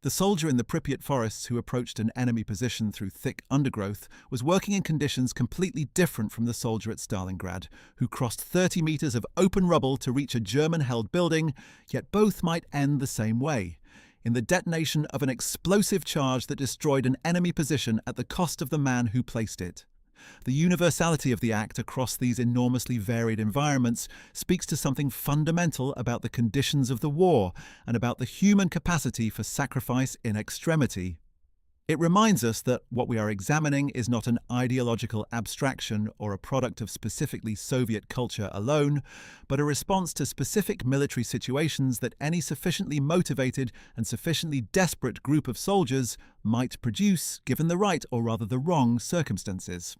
The soldier in the Pripyat forests who approached an enemy position through thick undergrowth was working in conditions completely different from the soldier at Stalingrad, who crossed 30 meters of open rubble to reach a German-held building, yet both might end the same way, in the detonation of an explosive charge that destroyed an enemy position at the cost of the man who placed it. The universality of the act across these enormously varied environments speaks to something fundamental about the conditions of the war and about the human capacity for sacrifice in extremity. It reminds us that what we are examining is not an ideological abstraction or a product of specifically Soviet culture alone, but a response to specific military situations that any sufficiently motivated and sufficiently desperate group of soldiers might produce given the right or rather the wrong circumstances.